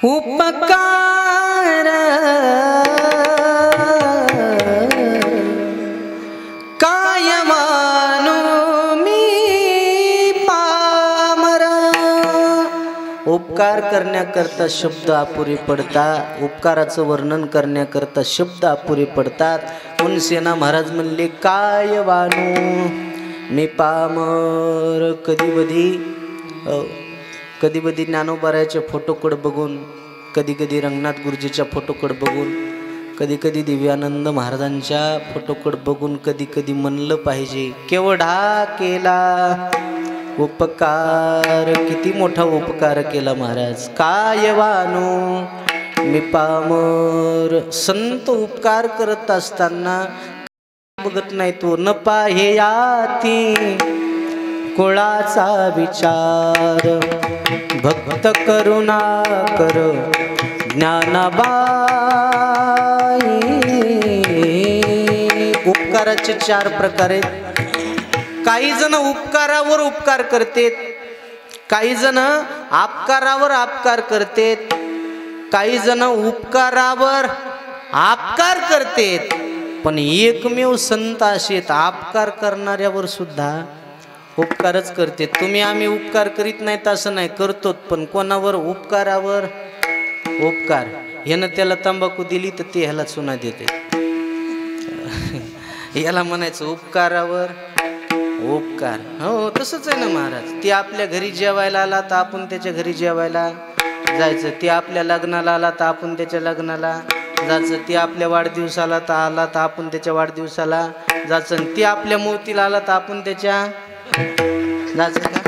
उपकार, काय मानू मी पामर. उपकार करण्याकरता शब्द अपुरे पडतात, उपकाराचं वर्णन करण्याकरता शब्द अपुरे पडतात. म्हणून सेना महाराज म्हणले, काय वानू मी पामर. कधी कधी ज्ञानोबारायच्या फोटोकडे बघून, कधी कधी रंगनाथ गुरुजीच्या फोटोकडे बघून, कधी कधी दिव्यानंद महाराजांच्या फोटोकडे बघून कधी कधी म्हणलं पाहिजे, केवढा केला उपकार, किती मोठा उपकार केला महाराज. काय वानू मी पामर. संत उपकार करत असताना बघत नाही तो, न पाहे याती कुळाचा विचार, भक्त करुणा कर ज्ञानाबाई. उपकाराचे 4 प्रकार आहेत. काही जण उपकारावर उपकार करतेत, काही जण आपकारावर आपकार करतेत, काही जण उपकारावर आपकार करतेत, पण एकमेव संत असेत आपकार करणाऱ्यावर सुद्धा उपकारच करते. तुम्ही आम्ही उपकार करीत नाहीत असं नाही, करतो, पण कोणावर? उपकारावर उपकार. ह्यानं त्याला तंबाखू दिली तर ते ह्याला चुना देते. याला म्हणायचं उपकारावर उपकार. हो तसंच आहे ना महाराज. ते आपल्या घरी जेवायला आला तर आपण त्याच्या घरी जेवायला जायचं. ते आपल्या लग्नाला आला तर आपण त्याच्या लग्नाला जायचं. ते आपल्या वाढदिवसाला तर आला तर आपण त्याच्या वाढदिवसाला जायचं. ते आपल्या मोतीला आला तर आपण त्याच्या जायचं का?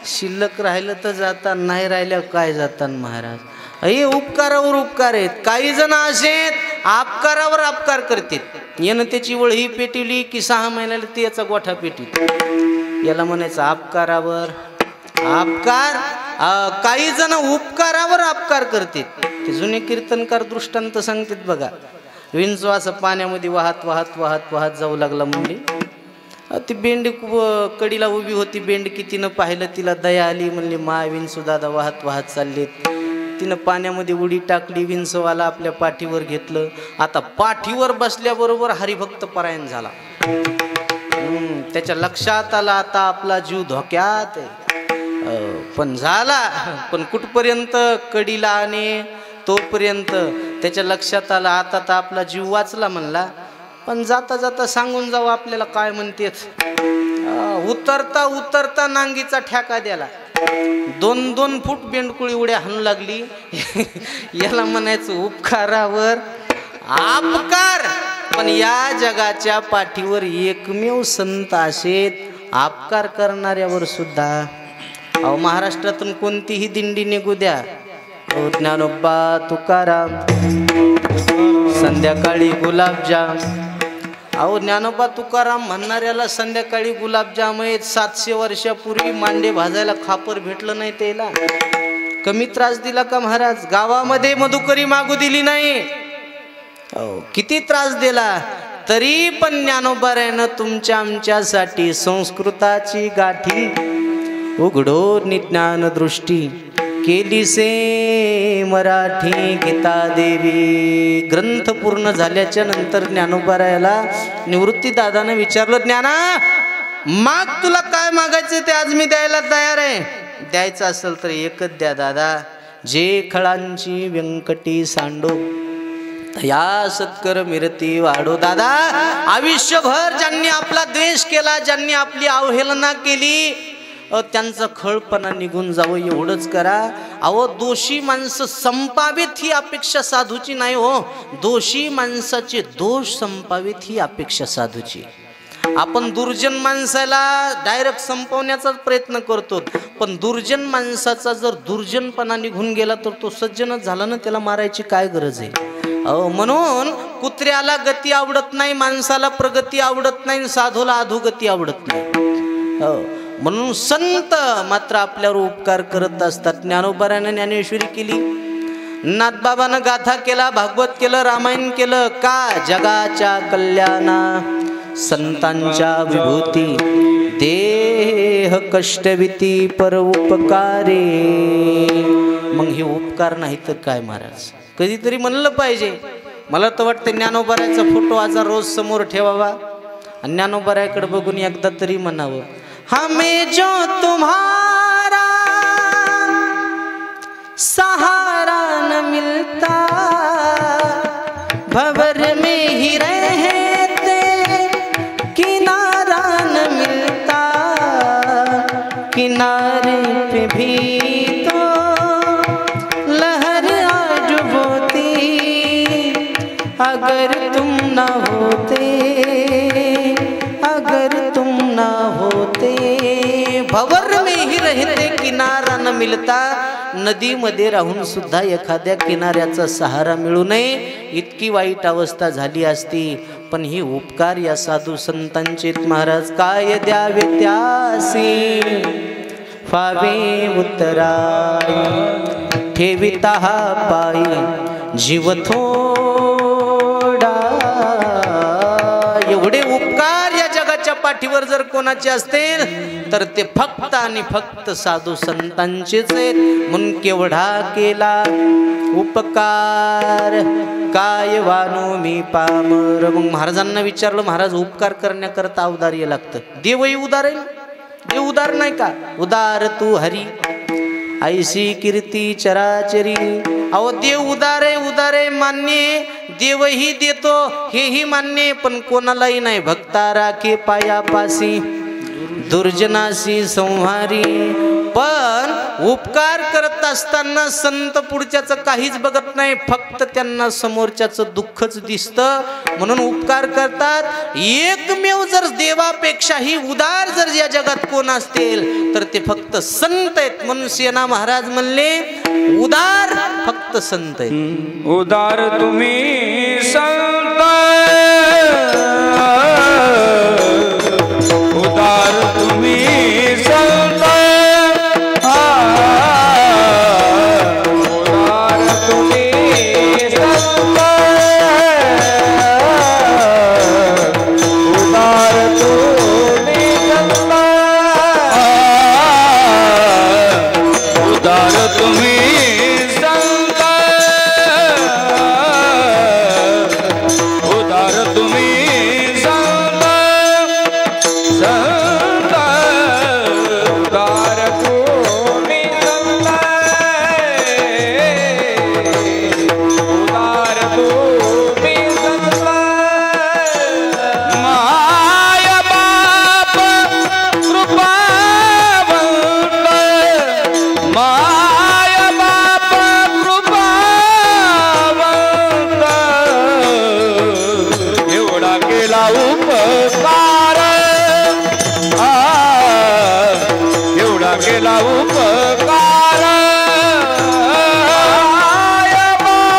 शिल्लक राहिलं तर जाता, नाही राहिलं काय जातात महाराज. हे उपकारावर उपकार आहेत. काही जण असेत आपकारावर अपकार करतात. यानं त्याची वळही पेटवली की 6 महिन्याला ते याचा गोठा पेटीत. याला म्हणायचं अपकारावर अपकार. काही जण उपकारावर अपकार करतात. ते जुने कीर्तनकार दृष्टांत सांगतात बघा. विंचू असं पाण्यामध्ये वाहत वाहत वाहत वाहत जाऊ लागला म्हणली. ती बेंड कडीला उभी होती. बेंडकी तिनं पाहिलं, तिला दया आली, म्हणली मा विंचू दादा वाहत वाहत चाललेत. तिनं पाण्यामध्ये उडी टाकली. विंचवाला आपल्या पाठीवर घेतलं. आता पाठीवर बसल्याबरोबर हरिभक्त परायण झाला. त्याच्या लक्षात आला आता आपला जीव धोक्यात आहे. पण झाला, पण कुठपर्यंत? कडीला आणि तोपर्यंत. त्याच्या लक्षात आला आता तर आपला जीव वाचला म्हणला. पण जाता जाता सांगून जाऊ आपल्याला काय म्हणतेच. उतरता उतरता नांगीचा ठ्याका द्याला. 2-2 फूट बेंडकुळी उड्या हाणू लागली. याला म्हणायचं उपकारावर अपकार. पण या जगाच्या पाठीवर एकमेव संत असेत अपकार करणाऱ्यावर सुद्धा. अहो महाराष्ट्रातून कोणतीही दिंडी निघू द्या, ज्ञानोबा तुकाराम, संध्याकाळी गुलाबजाम. अहो ज्ञानोबा तुकाराम म्हणणाऱ्याला संध्याकाळी गुलाबजाम आहेत. 700 वर्षापूर्वी मांडे भाजायला खापर भेटलं नाही त्याला. कमी त्रास दिला का महाराज? गावामध्ये मधुकरी मागू दिली नाही. किती त्रास दिला, तरी पण ज्ञानोबारायनं तुमच्या आमच्यासाठी संस्कृताची गाठी उघडो ज्ञान दृष्टी केली से मराठी गीता देवी. ग्रंथ पूर्ण झाल्याच्या नंतर ज्ञानोबारायाला निवृत्ती दादानं विचारलं, ज्ञाना माग, तुला काय मागायचं ते आज मी द्यायला तयार आहे. द्यायचं असेल तर एकच द्या दादा, जे खळांची व्यंकटी सांडो या सत्कर मिरती वाढो. दादा आयुष्यभर ज्यांनी आपला द्वेष केला, ज्यांनी आपली अवहेलना केली, त्यांचा खळपणा निघून जावं एवढंच करा. अहो दोषी माणसं संपावीत ही अपेक्षा साधूची नाही हो. दोषी माणसाचे दोष संपावीत ही अपेक्षा साधूची. आपण दुर्जन माणसाला डायरेक्ट संपवण्याचाच प्रयत्न करतो, पण दुर्जन माणसाचा जर दुर्जनपणा निघून गेला तर तो सज्जनच झाला ना, त्याला मारायची काय गरज आहे. म्हणून कुत्र्याला गती आवडत नाही, माणसाला प्रगती आवडत नाही, साधूला अधोगती आवडत नाही. म्हणून संत मात्र आपल्यावर उपकार करत असतात. ज्ञानोबारानं ज्ञानेश्वरी केली, नाथबाबानं गाथा केला, भागवत केलं, रामायण केलं. का? जगाच्या कल्याणा संतांच्या विभूती देह कष्टविती पर उपकारे. मग हे उपकार नाही तर काय महाराज? कधीतरी म्हणलं पाहिजे. मला तर वाटतं ज्ञानोबारायचा फोटो आज रोज समोर ठेवावा आणि ज्ञानोबारायकडे बघून एकदा तरी म्हणावं, हमें जो तुम्हारा सहारा न मिलता, भंवर में ही रहते किनारा न मिलता, किनारे पे भी तो लहर आज बोती, अगर तुम न होते, अगर तुम न होते. भंवर में ही रहते किनारा न मिलता. नदीमध्ये राहून सुद्धा एखाद्या किनाऱ्याचा सहारा मिळू नये इतकी वाईट अवस्था झाली असती. पण ही उपकार या साधू संतांचे महाराज. काय द्यावे त्यासी फावे उतराई, ठेविता पायी जीव थोडा. एवढे उपकार या जगाच्या पाठीवर जर कोणाचे असतील तर ते फक्त आणि फक्त साधू संतांचेच आहेत. म्हणून केवढा केला उपकार काय वानू मी पामर. मग महाराजांना विचारलं, महाराज उपकार करण्याकरता औदार्य लागतं, देवही उदार आहे ना? देव उदार नाही का? उदार तू हरी ऐशी कीर्ती चराचरी. अहो देव उदार आहे मान्य, देवही देतो हेही मान्य, पण कोणालाही नाही. भक्ता राखे पायापासी दुर्जनाशी संहारी. पण उपकार करत असताना संत पुढच्याचं काहीच बघत नाही, फक्त त्यांना समोरच्याचं दुःखच दिसतं म्हणून उपकार करतात. एकमेव जर देवापेक्षाही उदार जर या जगात कोण असतील तर ते फक्त संत आहेत. म्हणून सेना महाराज म्हणले उदार फक्त संत आहेत. उदार तुम्ही संत, उदार तुम्ही संत, उदार तुम्ही संत, उदार तुम्ही संत, उदार तुम्ही संत, उदार तुम्ही संत, संत उदार तुम्ही संत, उदार तुम्ही संत. माय बाप कृपावंत, माय बाप कृपावंत, एवढा केला उपकार, एवढा केला उपकार. माय बाप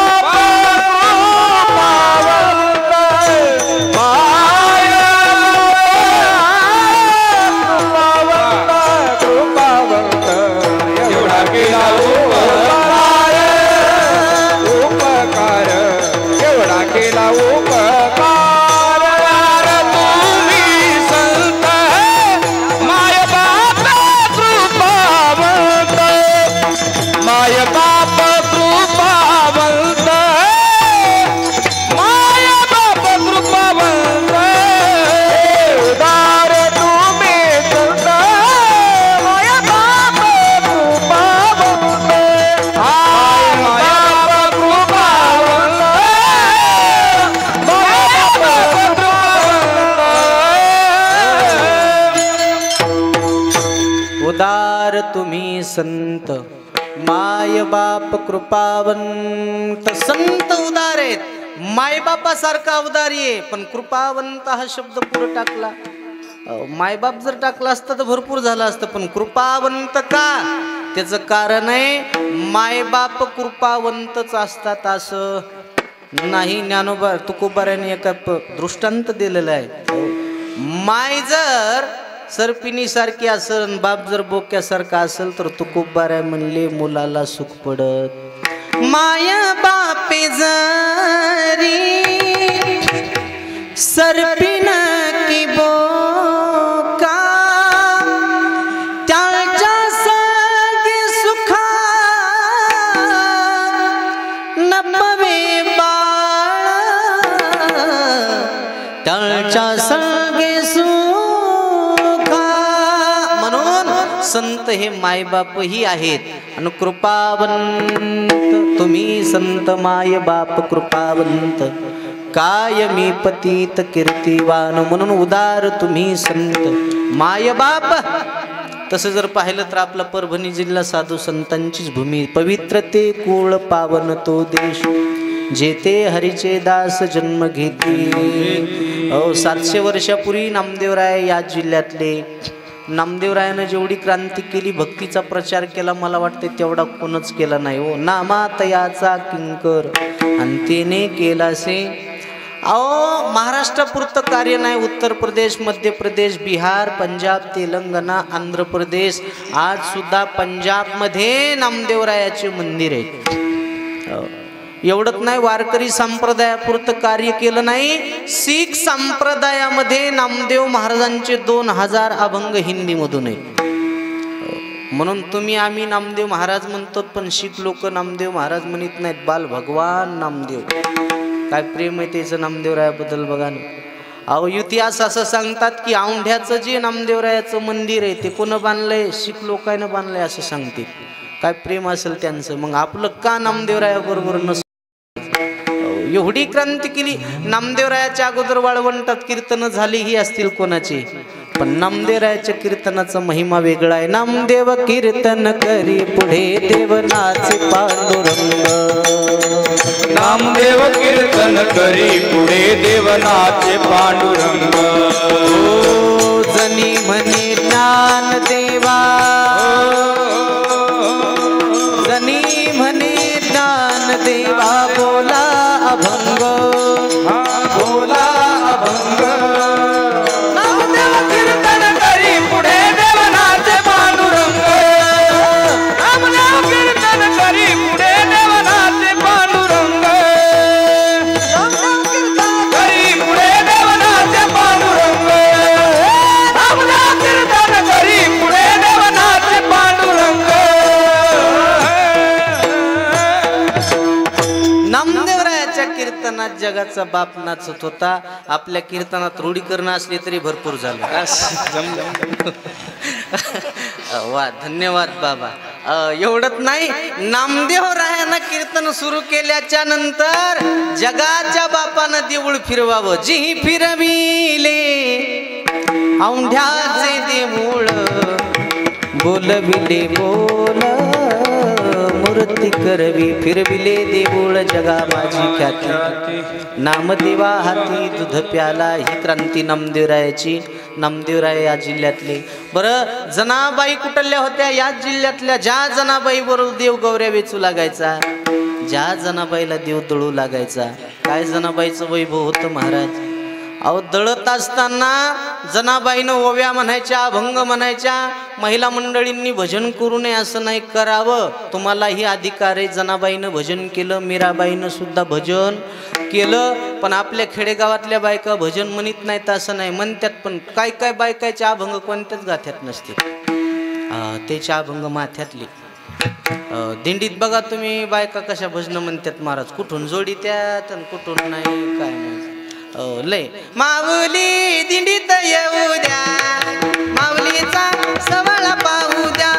कृपावंत, माय कृपावंत, कृपावंत, एवढा केला उपकार, उपकार, एवढा केला उपकार. तुम्ही संत, माय बाप कृपावंत, माय बाप कृपावंत, माय बाप कृपावंत, उदार तुम्ही संत, माय बाप कृपावंत, हाय माय बाप कृपावंत, माय बाप कृपावंत. उदार तुम्ही संत, माय बाप कृपावंत. संत उदार आहेत, मायबापासारखा उदारी आहे, पण कृपावंत हा शब्द पुढे टाकला. मायबाप जर टाकला असता तर भरपूर झालं असतं, पण कृपावंत का? त्याचं कारण आहे मायबाप कृपावंतच असतात असं नाही. ज्ञानोबा तुकोबाराने एका दृष्टांत दिलेला आहे. माय जर सर्पिणीसारखी असेल, बाप जर बोक्यासारखा असेल तर तुकोबारा म्हणले मुलाला सुख पडत. माया बापे जरी सर्पिण की बोका, त्याच्या सगे सुखा नपवे बाळ, त्याच्या सगे सुखा. म्हणून संत हे मायबापही आहेत. आणि कृपावंत तुम्ही संत, माय बाप कृपावंत, काय मी पतित कीर्तिवान. म्हणून उदार तुम्ही संत, माय बाप. तसं जर पाहिलं तर आपला परभणी जिल्हा साधू संतांचीच भूमी. पवित्र ते कुळ पावन तो देश, जेथे हरीचे दास जन्म घेतली. 700 वर्षापूर्वी नामदेवराय या जिल्ह्यातले. नामदेवरायानं जेवढी क्रांती केली, भक्तीचा प्रचार केला, मला वाटते तेवढा कोणच केला नाही हो. नामातयाचा किंकर अंतेने केलासे. अहो महाराष्ट्रापुरतं कार्य नाही, उत्तर प्रदेश, मध्य प्रदेश, बिहार, पंजाब, तेलंगणा, आंध्र प्रदेश, आज सुद्धा पंजाबमध्ये नामदेवरायाचे मंदिर आहे. एवढंच नाही, वारकरी संप्रदायापुरतं कार्य केलं नाही, शीख संप्रदायामध्ये नामदेव महाराजांचे 2000 अभंग हिंदीमधून आहेत. म्हणून तुम्ही आम्ही नामदेव महाराज म्हणतो, पण शीख लोक नामदेव महाराज म्हणत नाहीत, बाल भगवान नामदेव. काय प्रेम आहे त्याचं नामदेवरायाबद्दल बघा ना. अहो इतिहास असं सांगतात की औंढ्याचं जे नामदेवरायाचं मंदिर आहे ते कोण बांधलंय, शीख लोकांना बांधलंय असं सांगते. काय प्रेम असेल त्यांचं. मग आपलं का नामदेवरायाबरोबर नस एवढी क्रांती केली. नामदेवरायाच्या अगोदर वाळवंटात कीर्तन झाली ही असतील कोणाची, पण नामदेवरायाच्या कीर्तनाचा महिमा वेगळा आहे. नामदेव कीर्तन करी पुढे देव नाचे पांडुरंग. नामदेव कीर्तन करी पुढे देव नाचे पांडुरंग. ओ जनी म्हणे ज्ञान देवा, जनी म्हणे ज्ञान देवा, बोला अभंग, बोला अभंग. नामदेव कीर्तन करी पुढे देव नाचे पांडुरंग. नामदेव कीर्तन करी पुढे देव नाचे पांडुरंग. करी पुढे देव नाचे पांडुरंग. नामदेव कीर्तन करी पुढे देव नाचे पांडुरंग. नामदेवरायाच्या कीर्तनात जगाचा बाप नाचत होता. आपल्या कीर्तनात रूढीकरण असली तरी भरपूर झालं. वा, धन्यवाद बाबा. एवढंच नाही, नामदेवरायानं कीर्तन सुरू केल्याच्या नंतर जगाच्या बापानं देऊळ फिरवावं. जी फिरविले औंढ्याचे देऊळ, बोलविले बोल मूर्ती करवी, फिरविले देऊळ जगा माझी ख्याती. नामदेवा हाती दूध प्याला. ही क्रांती नामदेवरायाची. नामदेवराय या जिल्ह्यातले. बरं, जनाबाई कुठल्या होत्या? याच जिल्ह्यातल्या. ज्या जनाबाई बरोबर देव गौऱ्या वेचू लागायचा, ज्या जनाबाईला देव दळू लागायचा. काय जनाबाईचं वैभव होतं महाराज. अहो दळत असताना जनाबाईनं ओव्या म्हणायच्या, अभंग म्हणायच्या. महिला मंडळींनी भजन करू नये असं नाही, करावं. तुम्हालाही अधिकार आहे. जनाबाईनं भजन केलं, मीराबाईनं सुद्धा भजन केलं. पण आपल्या खेडेगावातल्या बायका भजन म्हणत नाहीत असं नाही, म्हणतात. पण काय काय बायकाचे अभंग कोणत्याच गाथ्यात नसते. त्याचे अभंग माथ्यातले. दिंडीत बघा तुम्ही बायका कशा भजन म्हणतात महाराज. कुठून जोडी त्यात आणि कुठून नाही काय नाही. लय माऊली दिंडीत येऊ द्या, माऊलीचा सवळा पाहू द्या.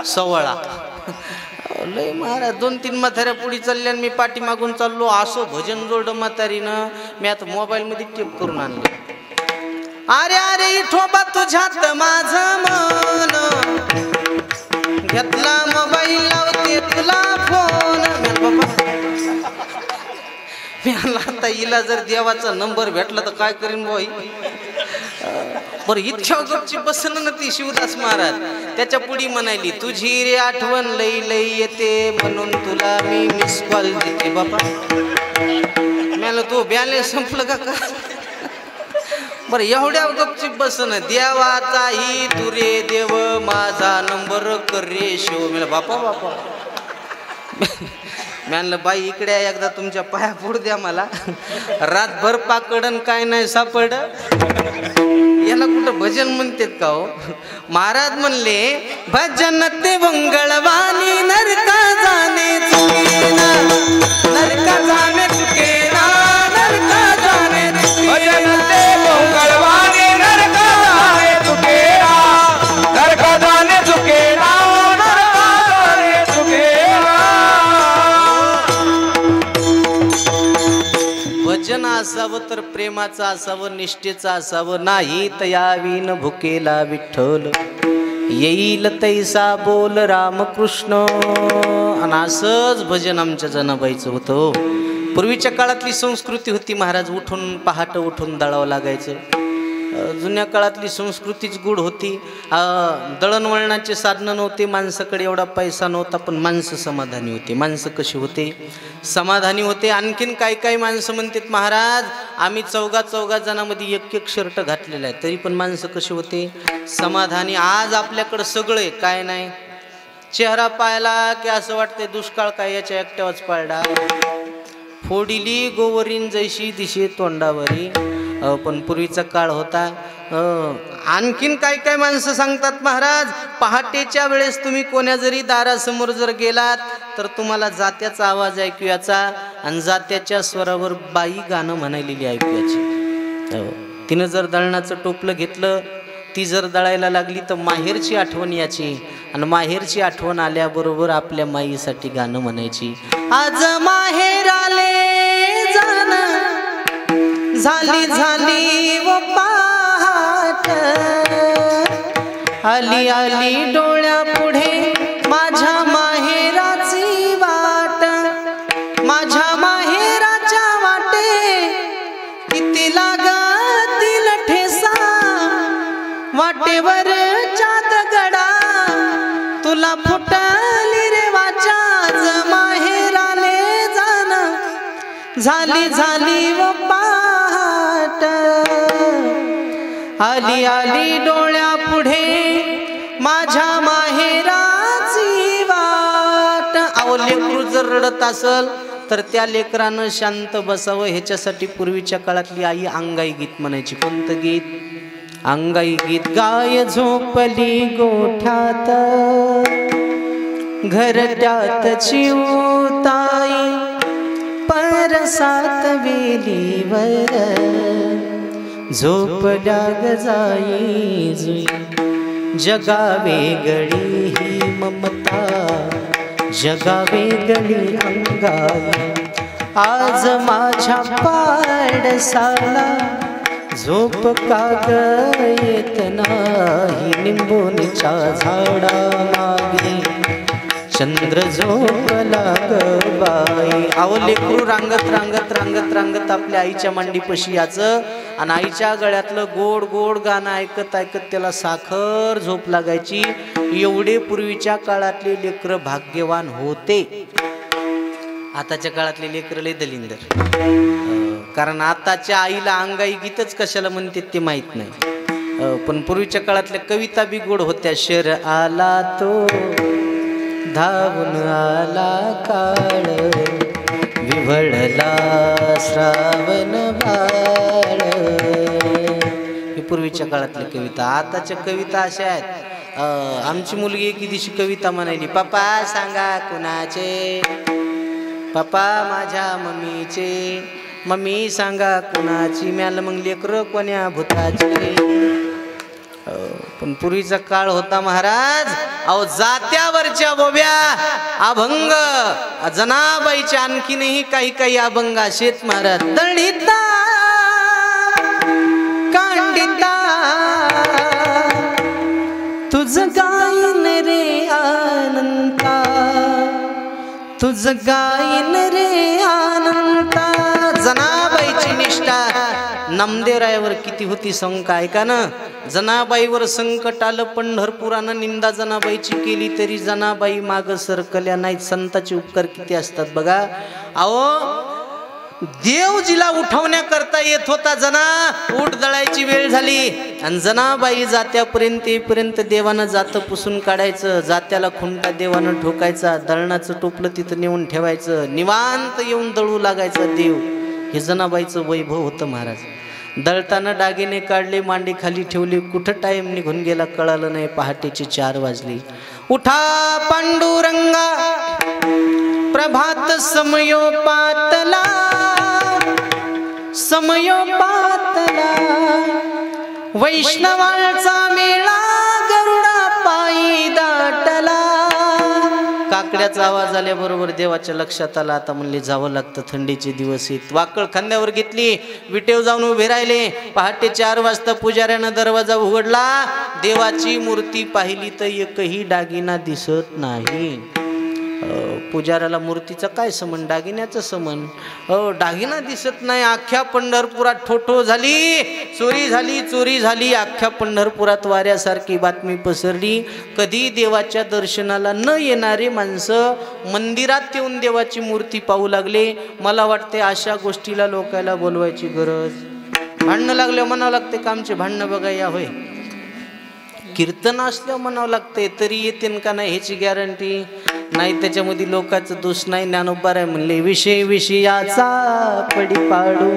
सवळा लय महाराज. 2-3 म्हाताऱ्या पुढे चालल्या, मी पाठी मागून चाललो. असं भजन जोड म्हातारीनं. मी आता मोबाईल मध्ये टेप करून आणलं. अरे अरे ठोबा तुझ्यात माझं मन, घेतला मोबाईल लावते तुला फोन. आता हिला जर देवाचा नंबर भेटला तर काय करीन बाई. बरं इतक्या गपची बसन ना ती शिवदास महाराज. त्याच्या पुढी म्हणाली, तुझी रे आठवण लई लई येते, म्हणून तुला मी मिस कॉल देते. बाबा मला तो बॅलेन्स संपलं का काय. बरं एवढ्या गपची बसन. देवाचाही तू रे देव, माझा नंबर कर रे शिव. मला बापा बापा म्हणलं बाई इकडे एकदा तुमच्या पाया पुढ द्या मला. रातभर पाकडन काय नाही सापड. याला कुठं भजन म्हणतात का हो. महाराज म्हणले, भजन ते मंगळवाणी नरका जाणे चुकेना, नरका जाणे चुकेना, नरका जाणे भजन ते मंगळवाणी नरका जाणे चुकेना, नरका जाणे चुकेना, नरका जाणे चुकेना. भजन असावं तर प्रेमाचं असावं, निष्ठेचं असावं. नाही तयावीन भुकेला विठ्ठल, येईल तैसा बोल रामकृष्ण. आणि असंच भजन आमच्या जनाबाईचं होतं. पूर्वीच्या काळातली संस्कृती होती महाराज. उठून पहाटे उठून दळावं लागायचं. जुन्या काळातली संस्कृतीच गुढ होती. दळणवळणाचे साधनं नव्हते, माणसाकडे एवढा पैसा नव्हता, पण माणसं समाधानी होते. माणसं कशी होते? समाधानी होते. आणखीन काही काही माणसं म्हणतात, महाराज आम्ही चौघा जणांमध्ये एक शर्ट घातलेला आहे, तरी पण माणसं कशी होते? समाधानी. आज आपल्याकडं सगळं आहे, काय नाही. चेहरा पाहिला की असं वाटतंय दुष्काळ काय याच्या एकट्यावच पडला. फोडिली गोवरीन जैशी दिशे तोंडावरी. पण पूर्वीचा काळ होता. आणखीन काय काय माणसं सांगतात महाराज, पहाटेच्या वेळेस तुम्ही कोण्या जरी दारासमोर जर गेलात तर तुम्हाला जात्याचा आवाज ऐकू याचा आणि जात्याच्या स्वरावर बाई गाणं म्हणायलेली ऐकू याची. तिनं जर दळणाचं टोपलं घेतलं, ती जर दळायला लागली तर माहेरची आठवण याची आणि माहेरची आठवण आल्याबरोबर आपल्या माईसाठी गाणं म्हणायची. आज माहेर आले जाणं झाली झाली व पहाट, आली आली डोळ्या पुढे माझ्या माहेराची वाट. माझ्या माहेराच्या वाटे किती लागतील ठेसा, वाटेवर चात गडा तुला फुटली रे वाचा. आज माहेराले जाणं झाली झाली व पहाट, आली आली डोळ्या पुढे माझ्या माहेराची वाट. अहो लेकरू जर रडत असल तर त्या लेकरानं शांत बसावं ह्याच्यासाठी पूर्वीच्या काळातली आई अंगाई गीत म्हणायची. कोणतं गीत? अंगाई गीत. गाय झोपली गोठ्यात घरट्यात चिवताई, परसात वेलीवर झोपल्या ग जाई जुई. जगा वेगळी ही ममता, जगा वेगळी अंगाई. आज माझ्या पाडसाला झोप का ग येत नाही, निंबोनीच्या झाडा मागे चंद्र झोपला ग बाई. अहो लेकरू रांगत रांगत रांगत रांगत आपल्या आईच्या मांडीपाशी याचं आणि आईच्या गळ्यातलं गोड गोड गाणं ऐकत ऐकत त्याला साखर झोप लागायची. एवढे पूर्वीच्या काळातले लेकर भाग्यवान होते. आताच्या काळातले लेकर लय दलिंदर. कारण आताच्या आईला अंगाई गीतच कशाला म्हणते ते माहित नाही. पण पूर्वीच्या काळातल्या कविता बी गोड होत्या. शर आला तो धावून आला काळ, विव्हळला श्रावण बाळ. ही पूर्वीच्या काळातली कविता. आताच्या कविता अशा आहेत. आमची मुलगी एके दिवशी कविता म्हणाली, पप्पा सांगा कुणाचे, पप्पा माझ्या मम्मीचे, मम्मी सांगा कुणाची. म्याला मग लेकर कोण्या भूताची. पण पूर्वीचा काळ होता महाराज. अहो जात्यावरच्या बोब्या अभंग, जनाबाईच्या आणखीनही काही काही अभंग असेच महाराज. दळिता कांडिता तुझ गायन रे आनंता, तुझ गायन रे आनंता. जनाबाईची निष्ठा नामदेवरायावर किती होती संक ऐका ना. जनाबाईवर संकट आलं, पंढरपुरानं निंदा जनाबाईची केली तरी जनाबाई माग सरकल्या नाहीत. संताचे उपकार किती असतात बघा. अहो देव जिला उठवण्याकरता येत होता, जना उठ दळायची वेळ झाली आणि जनाबाई जात्यापर्यंत येईपर्यंत देवानं जातं पुसून काढायचं, जात्याला खुंटा देवानं ठोकायचा, दळणाचं टोपलं तिथं नेऊन ठेवायचं, निवांत येऊन दळू लागायचा देव. हे जनाबाईचं वैभव होतं महाराज. दळताना दागिने काढले, मांडी खाली ठेवली, कुठं टाइम निघून गेला कळालं नाही. पहाटेचे 4 वाजले. उठा पांडुरंगा प्रभात समयोपातला, समयोपातला वैष्णवांचा मेळा गरुडा पायी दाटला. काकड्याचा आवाज आल्याबरोबर देवाच्या लक्षात आला, आता म्हणले जावं लागतं, थंडीचे दिवस आहेत. वाकळ खांद्यावर घेतली, विटेव जाऊन उभे राहिले. पहाटे 4 वाजता पुजाऱ्यानं दरवाजा उघडला. देवाची मूर्ती पाहिली तर एकही दागिना दिसत नाही. पुजाऱ्याला मूर्तीचा काय समन, दागिन्याचं समन. दागिना दिसत नाही. अख्ख्या पंढरपुरात ठोठो झाली, चोरी झाली, चोरी झाली. अख्ख्या पंढरपुरात वाऱ्यासारखी बातमी पसरली. कधी देवाच्या दर्शनाला न येणारे माणसं मंदिरात येऊन देवाची मूर्ती पाहू लागले. मला वाटते अशा गोष्टीला लोकांना बोलवायची गरज. भांडणं लागले म्हणावं लागते का आमचे भांडणं बघा या होय. कीर्तन असल्यावर म्हणावं लागतंय, तरी येते का नाही ह्याची गॅरंटी नाही. त्याच्यामध्ये लोकांचं दोष नाही. ज्ञानोबा आहे म्हणले, विषय विषयाचा पडी पाडू,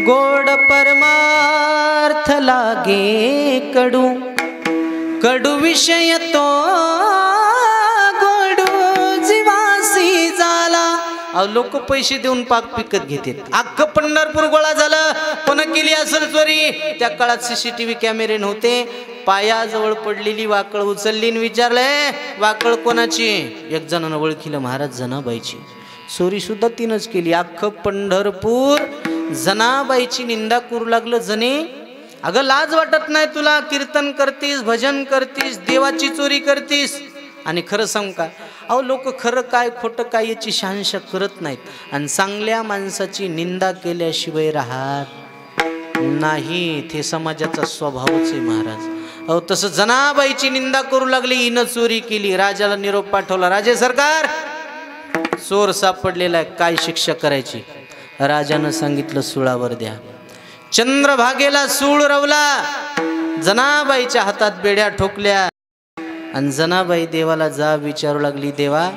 गोड परमार्थ लागे कडू, कडू विषय तो गोडू जीवासी झाला. अहो लोक पैसे देऊन पाक पिकत घेतात. अख्खं पंढरपूर गोळा झालं. कोण केली असेल चोरी? त्या काळात CCTV कॅमेरे नव्हते. पायाजवळ पडलेली वाकळ उचलली आणि विचारलंय, वाकळ कोणाची? एक जणानं ओळखीलं, महाराज जनाबाईची. चोरी सुद्धा तिनंच केली. अख्खं पंढरपूर जनाबाईची निंदा करू लागलं. जने, अगं लाज वाटत नाही तुला? कीर्तन करतीस, भजन करतीस, देवाची चोरी करतीस. आणि खरं सांग का, अहो लोक खरं काय खोटं काय याची शहानिशा करत नाहीत. आणि चांगल्या माणसाची निंदा केल्याशिवाय राहत नाही. ते समाजाचा स्वभावच आहे महाराज. अहो तसं जनाबाईची निंदा करू लागली, हिनं चोरी केली. राजाला निरोप पाठवला, राजे सरकार चोर सापडलेला आहे, काय शिक्षा करायची? राजानं सांगितलं, सुळावर द्या. चंद्रभागेला सूळ रवला, जनाबाईच्या हातात बेड्या ठोकल्या. आणि जनाबाई देवाला जा विचारू लागली, देवा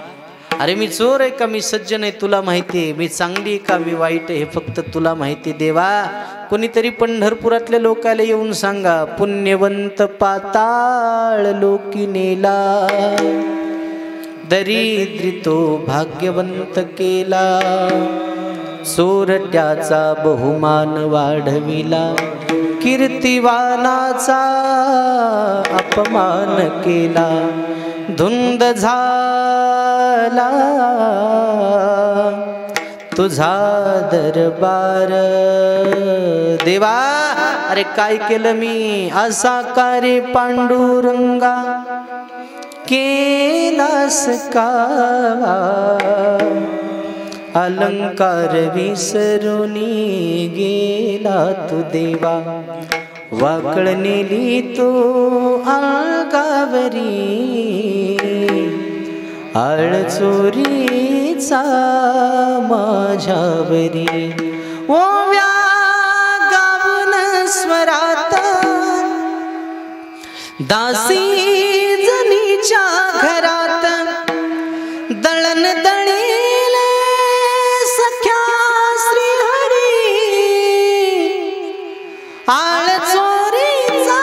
अरे मी चोर आहे का मी सज्जन आहे तुला माहिती आहे, मी चांगली आहे का मी वाईट आहे हे फक्त तुला माहिती आहे. देवा कोणीतरी पंढरपुरातल्या लोकाला येऊन सांगा, पुण्यवंत पाताळ लोकी नेला, दरिद्री तो भाग्यवंत केला, चोरट्याचा बहुमान वाढविला, कीर्तिवानाचा अपमान केला, धुंद झाला तुझा दरबार. देवा अरे काय केलं मी? असा कार्य पांडुरंगा केलास का? अलंकार विसरुनी गेला तू देवा, वाकळ नेली तू अंगावरी, आळ चोरीचा माझ्यावरी. ओव्या गावन स्वरात दासी जनीच्या घरात, दळण दळीले सख्या श्रीहरी, आळ चोरीचा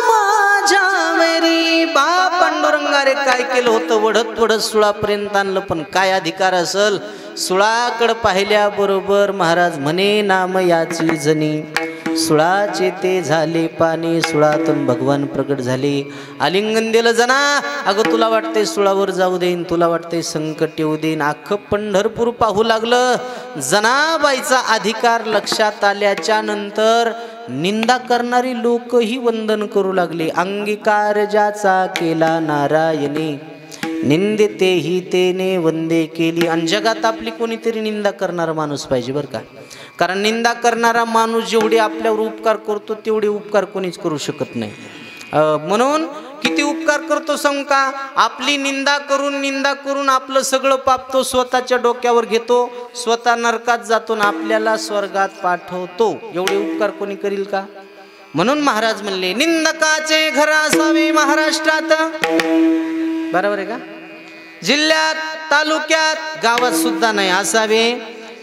माझ्यावरी. बा पांडुरंगा रे काय केलं होतं? वढत वढत सुळापर्यंत आणलं, पण काय अधिकार असल? सुळाकडं पाहिल्याबरोबर महाराज म्हणे, नाम याची जनी, सुळाचे ते झाले पाणी, सुळातून भगवान प्रकट झाले. आलिंगन दिलं जना. अगं तुला वाटतंय सुळावर जाऊ देईन, तुला वाटतंय संकट येऊ देईन. अख्खं पंढरपूर पाहू लागलं. जनाबाईचा अधिकार लक्षात आल्याच्या नंतर निंदा करणारी लोकही वंदन करू लागले. अंगीकार ज्याचा केला नारायणे, निंदितेही तेने वंदे केली. आणि जगात आपली कोणीतरी निंदा करणारा माणूस पाहिजे बरं का. कारण निंदा करणारा माणूस जेवढे आपल्यावर उपकार करतो तेवढे उपकार कोणीच करू शकत नाही. म्हणून किती उपकार करतो सांगू का? आपली निंदा करून आपलं सगळं पाप तो स्वतःच्या डोक्यावर घेतो, स्वतः नरकात जातो ना आपल्याला स्वर्गात पाठवतो. एवढे उपकार कोणी करील का? म्हणून महाराज म्हणले, निंदकाचे घर असावे महाराष्ट्रात. बरोबर आहे का? जिल्ह्यात, तालुक्यात, गावात सुद्धा नाही असावे.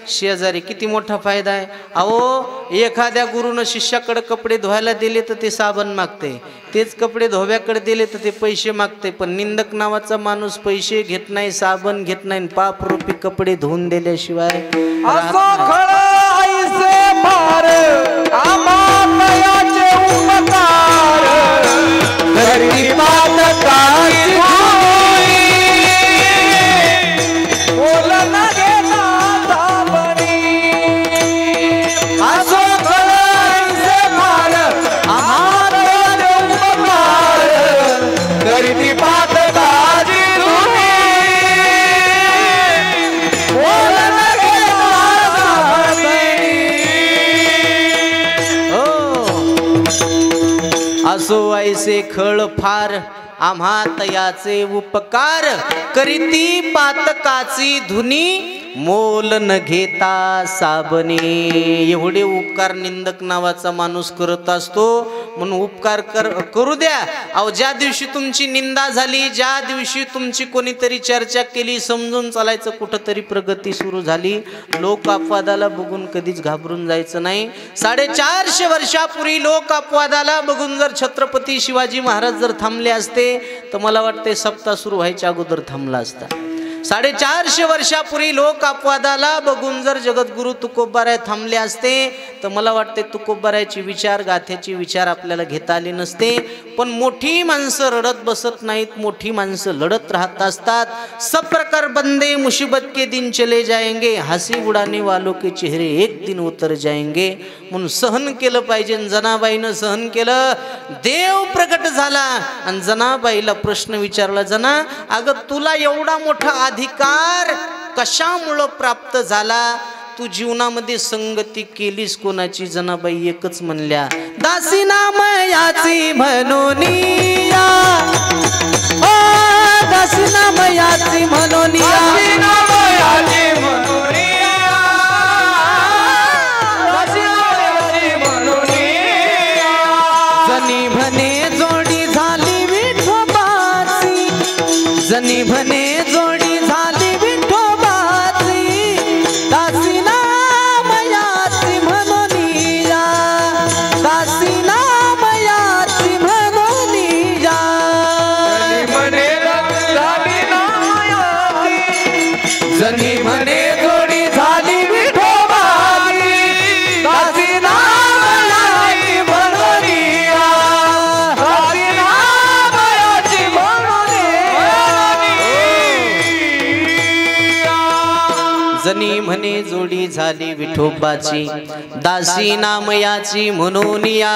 शेजारी किती मोठा फायदा आहे. अहो एखाद्या गुरुनं शिष्याकडे कपडे धुवायला दिले तर ते साबण मागते, तेच कपडे धोब्याकडे दिले तर ते पैसे मागते. पण निंदक नावाचा माणूस पैसे घेत नाही, साबण घेत नाही, पाप रूपी कपडे धुवून दिल्याशिवाय असो ऐसे खळ फार आम्हा तयाचे उपकार, करीती पातकाची धुनी मोल न घेता साबणे. एवढे उपकार निंदक नावाचा माणूस करत असतो. म्हणून उपकार करू द्या. अहो ज्या दिवशी तुमची निंदा झाली, ज्या दिवशी तुमची कोणीतरी चर्चा केली, समजून चालायचं कुठंतरी प्रगती सुरू झाली. लोक अपवादाला बघून कधीच घाबरून जायचं नाही. 450 वर्षापूर्वी लोक अपवादाला बघून जर छत्रपती शिवाजी महाराज जर थांबले असते तर मला वाटते सप्ताह सुरू व्हायच्या अगोदर थांबला असता. 450 वर्षापूर्वी लोक अपवादाला बघून जर जगद्गुरु तुकोबाराय थांबले असते तर मला वाटते तुकोबारायची विचार गाथ्याची विचार आपल्याला घेता आले नसते. पण मोठी माणसं रडत बसत नाहीत, मोठी माणसं लढत राहत असतात. सब प्रकार बंदे मुसीबत के दिन चले जाएंगे, हसी उडाने वालों के चेहरे एक दिन उतर जाएंगे. म्हणून सहन केलं पाहिजे. जनाबाईनं सहन केलं. देव प्रकट झाला आणि जनाबाईला प्रश्न विचारला, जना अगं तुला एवढा मोठा अधिकार कशामुळं प्राप्त झाला? तू जीवनामध्ये संगती केलीस कोणाची? जनाबाई एकच म्हणल्या, दासी नामयाची म्हणोनिया, दासी नामयाची म्हणोनिया, जनी म्हणे जोडी झाली विठोबाची, जनी म्हणे जोडी झाली विठोबाची, दासी नामयाची म्हणोनिया, दासी नामयाची म्हणोनिया. जनी म्हणे जोडी झाली विठोबाची, दासी नामयाची म्हणोनिया, दासी नामयाची म्हणोनिया. जनी म्हणे जोडी झाली विठोबाची, दासी नामयाची म्हणोनिया.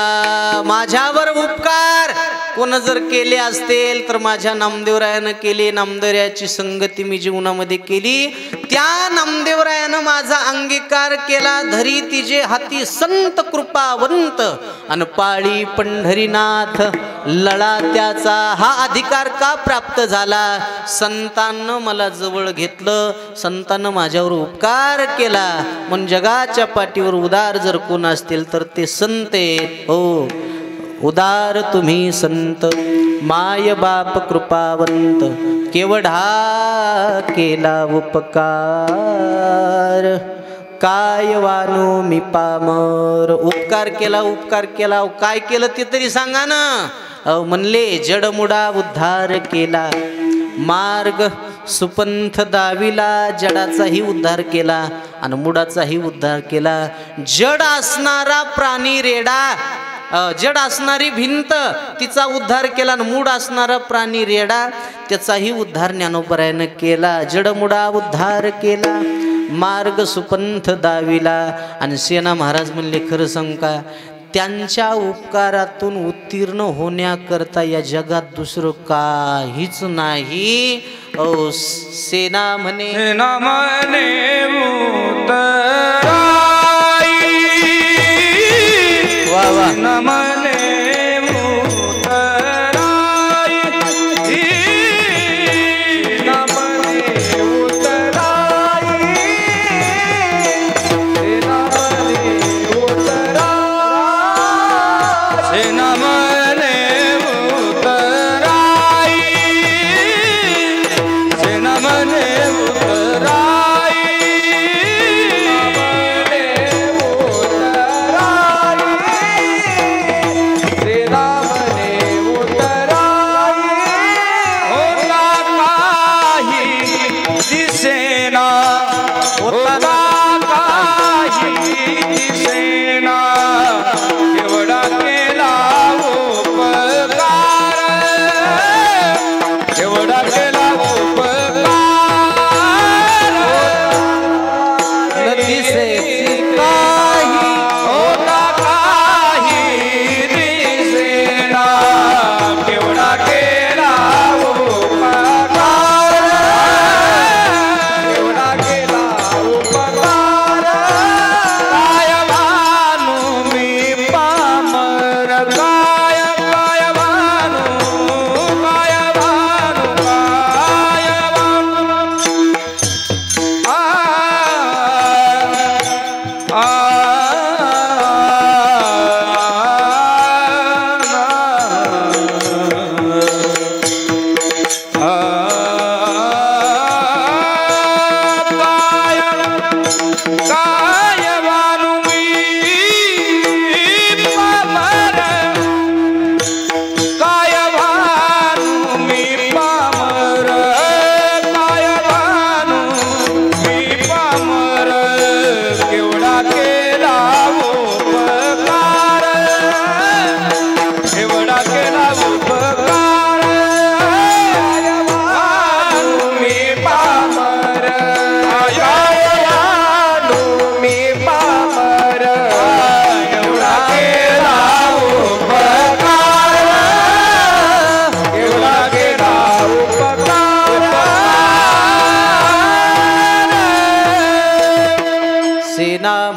माझ्यावर उपकार कोण जर केले असतील तर माझ्या नामदेवरायानं केले. नामदेवरायाची संगती मी जीवनामध्ये केली. त्या नामदेवरायानं माझा अंगीकार केला. धरी तिजे हाती संत कृपावंत अन पाळी पंढरीनाथ लळा त्याचा. हा अधिकार का प्राप्त झाला? संतांनं मला जवळ घेतलं, संतांनं माझ्यावर उपकार केला. म्हणून जगाच्या पाठीवर उदार जर कोण असतील तर ते संत आहेत. हो उदार तुम्ही संत, माय बाप कृपावंत, केवढा केला उपकार, काय वानो मी पामर. उपकार केला, उपकार केला. काय केलं ते तरी सांगा ना. म्हणले जडमुडा उद्धार केला, मार्ग सुपंथ दाविला. जडाचाही उद्धार केला आणि मुडाचाही उद्धार केला. जड असणारा प्राणी रेडा, जड असणारी भिंत तिचा उद्धार केला आणि मूड असणारा प्राणी रेडा त्याचाही उद्धार ज्ञानोबरायानं केला. जडमुडा उद्धार केला, मार्ग सुपंथ दाविला. आणि सेना महाराज म्हणले खरं सांगू का, त्यांच्या उपकारातून उत्तीर्ण होण्याकरता या जगात दुसरं काहीच नाही. ओ सेना म्हणे, सेना म्हणे वा वा, नमने उतराई, नमने उतराई, नमने उतराई, नमने उतराई, नमने उतराई.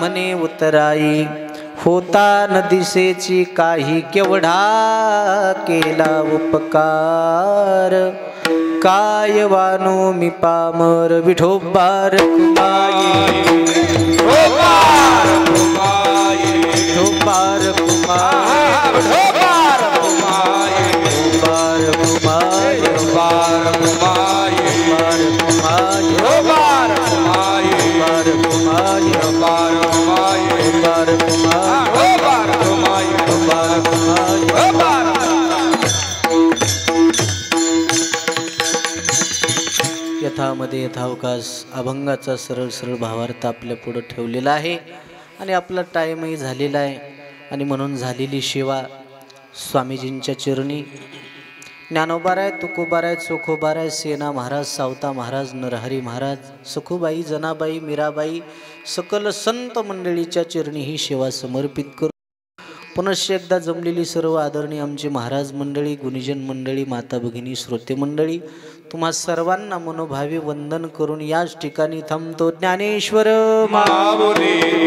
म्हणे उतराई होता न दिसेची काही केवढा केला उपकार काय वानो मी पामर विठोबार कुमाई विठोबार कुमाई विठोबार कुमाई विठोबार कुमाई विठोबार कुमाई विठोबार कुमाई विठोबार कुमाई विठोबार कुमाई विठोबार कुमाई विठोबार कुमाई विठोबार कुमाई विठोबार कुमाई विठोबार यथामध्ये यथावकाश अभंगाचा सरळ सरळ भावार्थ आपल्या पुढं ठेवलेला आहे आणि आपला टाईमही झालेला आहे आणि म्हणून झालेली सेवा स्वामीजींच्या चरणी ज्ञानोबाराय तुकोबाराय चोखोबाराय सेना महाराज सावता महाराज नरहरी महाराज सखुबाई जनाबाई मीराबाई सकल संत मंडळीच्या चरणी ही सेवा समर्पित करू पुनश्च एकदा जमलेली सर्व आदरणीय आमची महाराज मंडळी गुणीजन मंडळी माता भगिनी श्रोते मंडळी तुम्हा सर्वांना मनोभावे वंदन करून याच ठिकाणी थांबतो. ज्ञानेश्वर माऊली